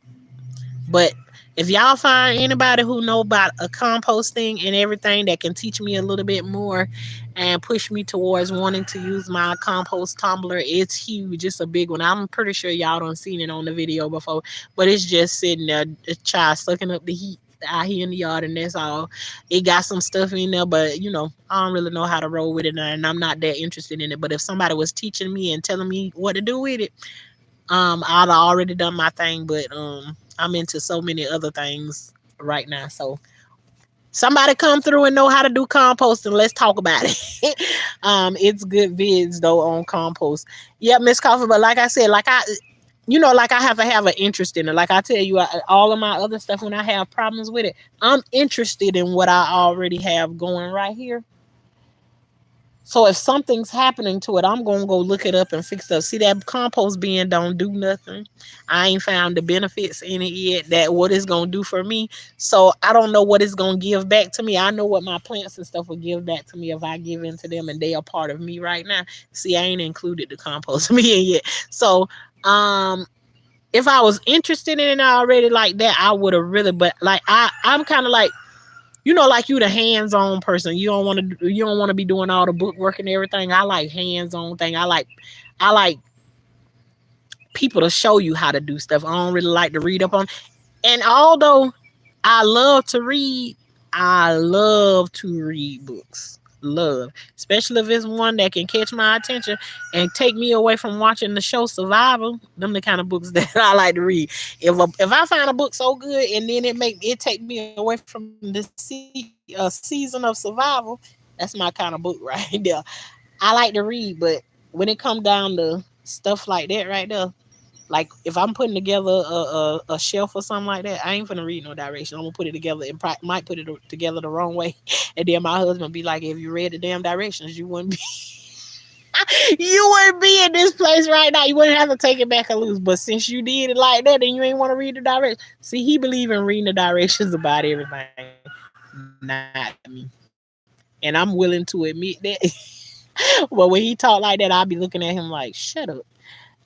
But if y'all find anybody who know about a composting and everything that can teach me a little bit more and push me towards wanting to use my compost tumbler, it's huge. It's a big one. I'm pretty sure y'all done seen it on the video before, but it's just sitting there, a child sucking up the heat out here in the yard, and that's all. It got some stuff in there, but I don't really know how to roll with it, and I'm not that interested in it. But if somebody was teaching me and telling me what to do with it, I'd already done my thing, but I'm into so many other things right now. So somebody come through and know how to do compost and let's talk about it. It's good vids though on compost. Yeah, Miss Coffee, but like I said, like I have to have an interest in it. Like I tell you, all of my other stuff, when I have problems with it, I'm interested in what I already have going right here. So if something's happening to it, I'm gonna go look it up and fix it up. See that compost bin don't do nothing. I ain't found the benefits in it yet. That what it's gonna do for me. So I don't know what it's gonna give back to me. I know what my plants and stuff will give back to me if I give in to them, and they are part of me right now. See, I ain't included the compost bin yet. So um if I was interested in it already like that, I would have really. But like I'm kind of like, like you the hands-on person. You don't want to be doing all the book work and everything. I like hands-on thing. I like people to show you how to do stuff. I don't really like to read up on. And although I love to read, I love to read books. Love, especially if it's one that can catch my attention and take me away from watching the show Survival. Them the kind of books that I like to read. If I find a book so good and then it take me away from the season of Survival, that's my kind of book right there. I like to read, but when it come down to stuff like that right there, like if I'm putting together a shelf or something like that, I ain't finna read no directions. I'm gonna put it together and might put it together the wrong way, and then my husband be like, "If you read the damn directions, you wouldn't be you wouldn't be in this place right now. You wouldn't have to take it back and loose. But since you did it like that, then you ain't want to read the directions." See, he believe in reading the directions about everything, not me, and I'm willing to admit that. But when he talk like that, I'll be looking at him like, "Shut up."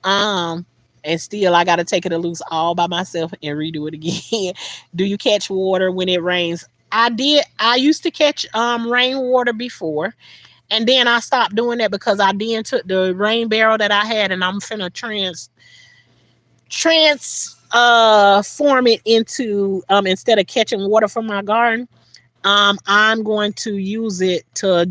Um, and still I gotta take it to loose all by myself and redo it again. Do you catch water when it rains? I did. I used to catch rainwater before, and then I stopped doing that because I then took the rain barrel that I had and I'm finna trans form it into instead of catching water from my garden, I'm going to use it to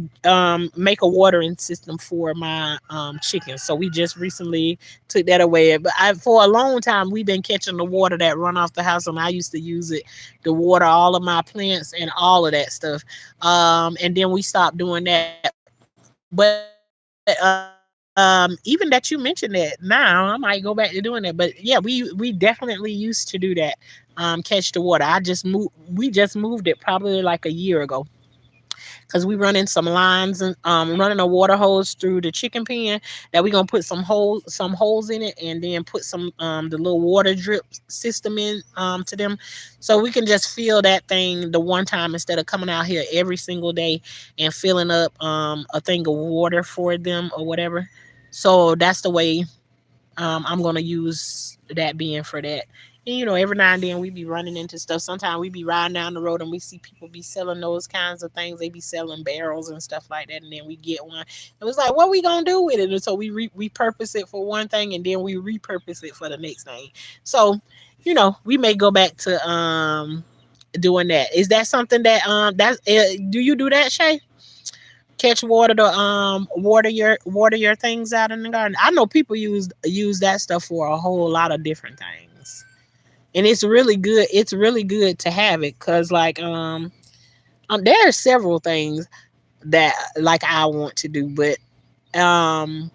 make a watering system for my chickens. So we just recently took that away. But for a long time, we've been catching the water that run off the house, and I used to use it to water all of my plants and all of that stuff. And then we stopped doing that. But even that you mentioned that now, I might go back to doing that. But yeah, we definitely used to do that. Catch the water. We just moved it probably like a year ago because we running some lines and running a water hose through the chicken pen that we gonna put some holes in it and then put some the little water drip system in to them, so we can just fill that thing the one time instead of coming out here every single day and filling up a thing of water for them or whatever. So that's the way I'm gonna use that being for that. And every now and then we be running into stuff. Sometimes we be riding down the road and we see people be selling those kinds of things. They be selling barrels and stuff like that, and then we get one. It was like, what we gonna do with it? And so we purpose it for one thing, and then we repurpose it for the next thing. So, we may go back to doing that. Is that something that do you do that, Shay? Catch water to water your things out in the garden. I know people use that stuff for a whole lot of different things. And it's really good. It's really good to have it cuz like there are several things that like I want to do, but um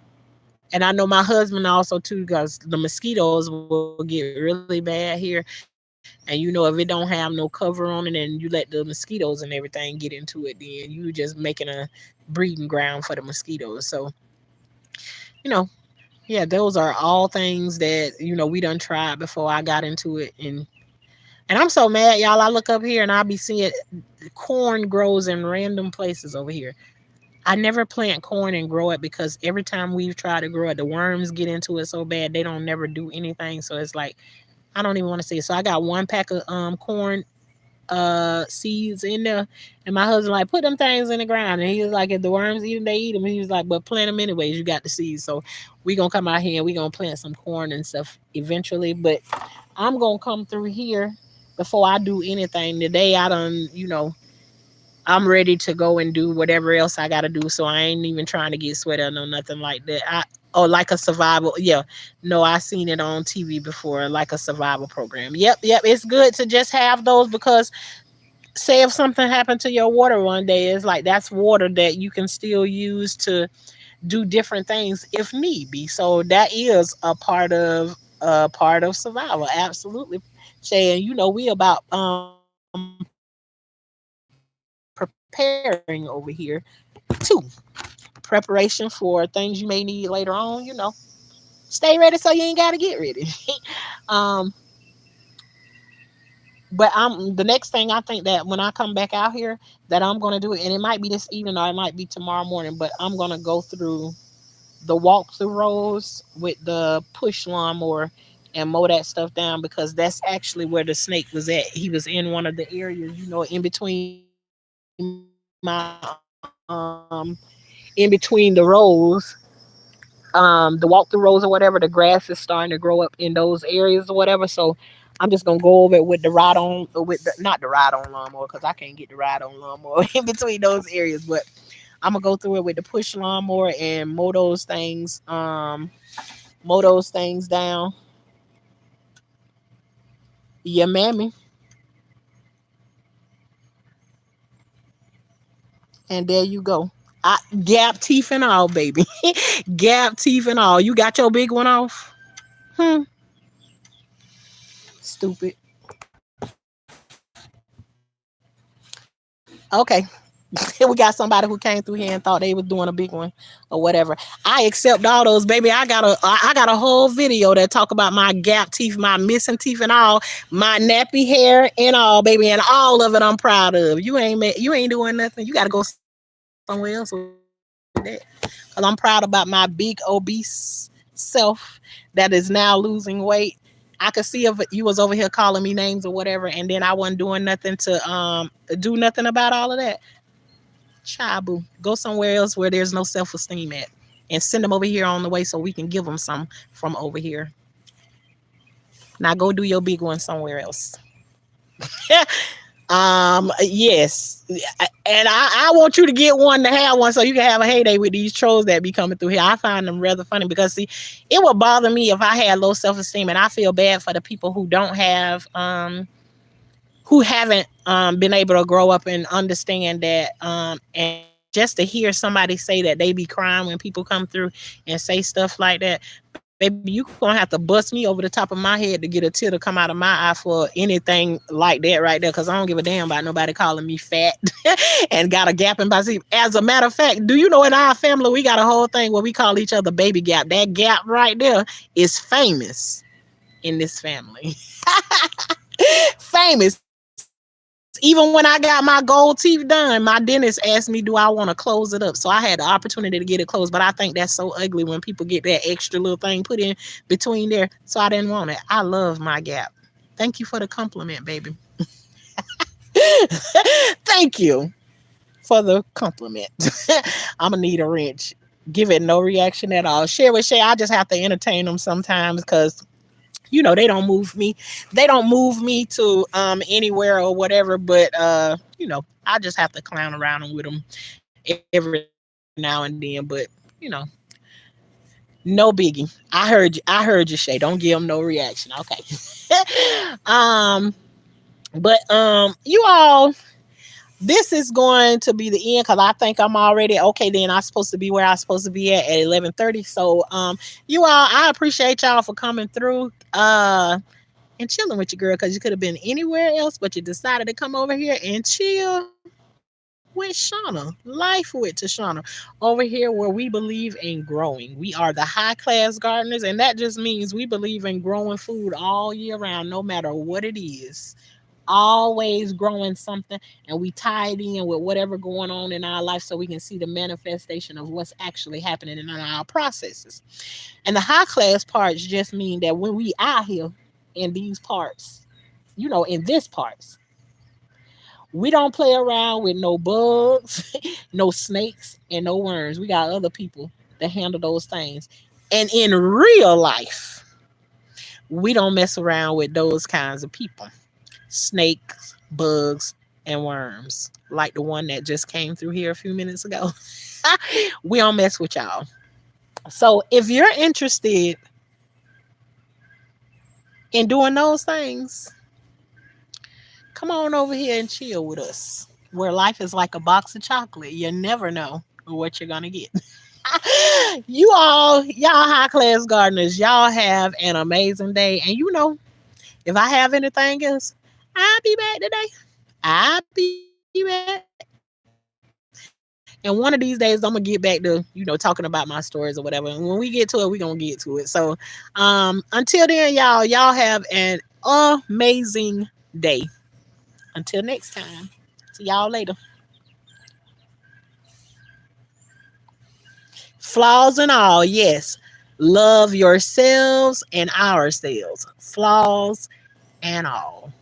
and I know my husband also too because the mosquitoes will get really bad here. And if it don't have no cover on it and you let the mosquitoes and everything get into it, then you just making a breeding ground for the mosquitoes. So, you know, yeah, those are all things that, we done tried before I got into it. And I'm so mad, y'all. I look up here and I be seeing corn grows in random places over here. I never plant corn and grow it because every time we've tried to grow it, the worms get into it so bad they don't never do anything. So it's like I don't even want to see it. So I got one pack of corn seeds in there, and my husband like put them things in the ground, and he was like, if the worms eat them, they eat them. He was like, but plant them anyways. You got the seeds, so we gonna come out here and we gonna plant some corn and stuff eventually. But I'm gonna come through here before I do anything today. I done, I'm ready to go and do whatever else I gotta do. So I ain't even trying to get sweaty or no nothing like that. Like a survival. Yeah, no, I seen it on TV before, like a survival program. Yep. It's good to just have those because say if something happened to your water one day, it's like that's water that you can still use to do different things if need be. So that is a part of survival. Absolutely. Shay, and we about preparing over here too. Preparing. preparation for things you may need later on. Stay ready so you ain't got to get ready. um, but the next thing I think that when I come back out here that I'm gonna do it, and it might be this evening or it might be tomorrow morning, but I'm gonna go through the walk-through rows with the push lawnmower and mow that stuff down because that's actually where the snake was at. He was in one of the areas, in between in between the rows, the walk-through rows or whatever. The grass is starting to grow up in those areas or whatever. So I'm just gonna go over it with the ride on, with the, not the ride on lawnmower because I can't get the ride on lawnmower in between those areas, but I'm gonna go through it with the push lawnmower and mow those things down. Yeah, mammy. And there you go. Gap teeth and all, baby. Gap teeth and all. You got your big one off? Hmm. Stupid. Okay. We got somebody who came through here and thought they was doing a big one or whatever. I accept all those, baby. I got a whole video that talk about my gap teeth, my missing teeth and all, my nappy hair and all, baby, and all of it I'm proud of. You ain't doing nothing. You got to go somewhere else with that. Cause I'm proud about my big obese self that is now losing weight. I could see if you was over here calling me names or whatever, and then I wasn't doing nothing to do nothing about all of that. Child boo. Go somewhere else where there's no self esteem at. And send them over here on the way so we can give them some from over here. Now go do your big one somewhere else. Yes. And I want you to get one to have one so you can have a heyday with these trolls that be coming through here. I find them rather funny because see, it would bother me if I had low self esteem, and I feel bad for the people who don't have who haven't been able to grow up and understand that, and just to hear somebody say that they be crying when people come through and say stuff like that, baby, you gonna have to bust me over the top of my head to get a tear to come out of my eye for anything like that right there. Because I don't give a damn about nobody calling me fat and got a gap in my teeth. As a matter of fact, do you know in our family we got a whole thing where we call each other baby gap? That gap right there is famous in this family. Famous. Even when I got my gold teeth done, my dentist asked me, do I want to close it up? So I had the opportunity to get it closed. But I think that's so ugly when people get that extra little thing put in between there. So I didn't want it. I love my gap. Thank you for the compliment, baby. Thank you for the compliment. I'm gonna need a wrench. Give it no reaction at all. Share with Shay. I just have to entertain them sometimes because they don't move me. They don't move me to anywhere or whatever. But I just have to clown around with them every now and then. But no biggie. I heard you. I heard you, Shay. Don't give them no reaction. Okay. um, but you all, this is going to be the end because I think I'm already okay. Then I'm supposed to be where I'm supposed to be at 11:30. So you all, I appreciate y'all for coming through and chilling with your girl because you could have been anywhere else, but you decided to come over here and chill with Shauna, life with Tashanna, over here where we believe in growing. We are the high class gardeners, and that just means we believe in growing food all year round, no matter what it is, always growing something, and we tie it in with whatever going on in our life so we can see the manifestation of what's actually happening in our processes. And the high class parts just mean that when we out here in these parts, in this parts, we don't play around with no bugs, no snakes, and no worms. We got other people that handle those things. And in real life, we don't mess around with those kinds of people. Snakes, bugs, and worms, like the one that just came through here a few minutes ago. We don't mess with y'all. So if you're interested in doing those things, come on over here and chill with us. Where life is like a box of chocolate. You never know what you're gonna get. Y'all high class gardeners, y'all have an amazing day. And if I have anything else, I'll be back today. I'll be back. Y'all have a good day. And one of these days, I'm gonna get back to talking about my stories or whatever. And when we get to it, we're gonna get to it. So, until then, y'all have an amazing day. Until next time, see y'all later. Flaws and all, yes. Love yourselves and ourselves. Flaws and all.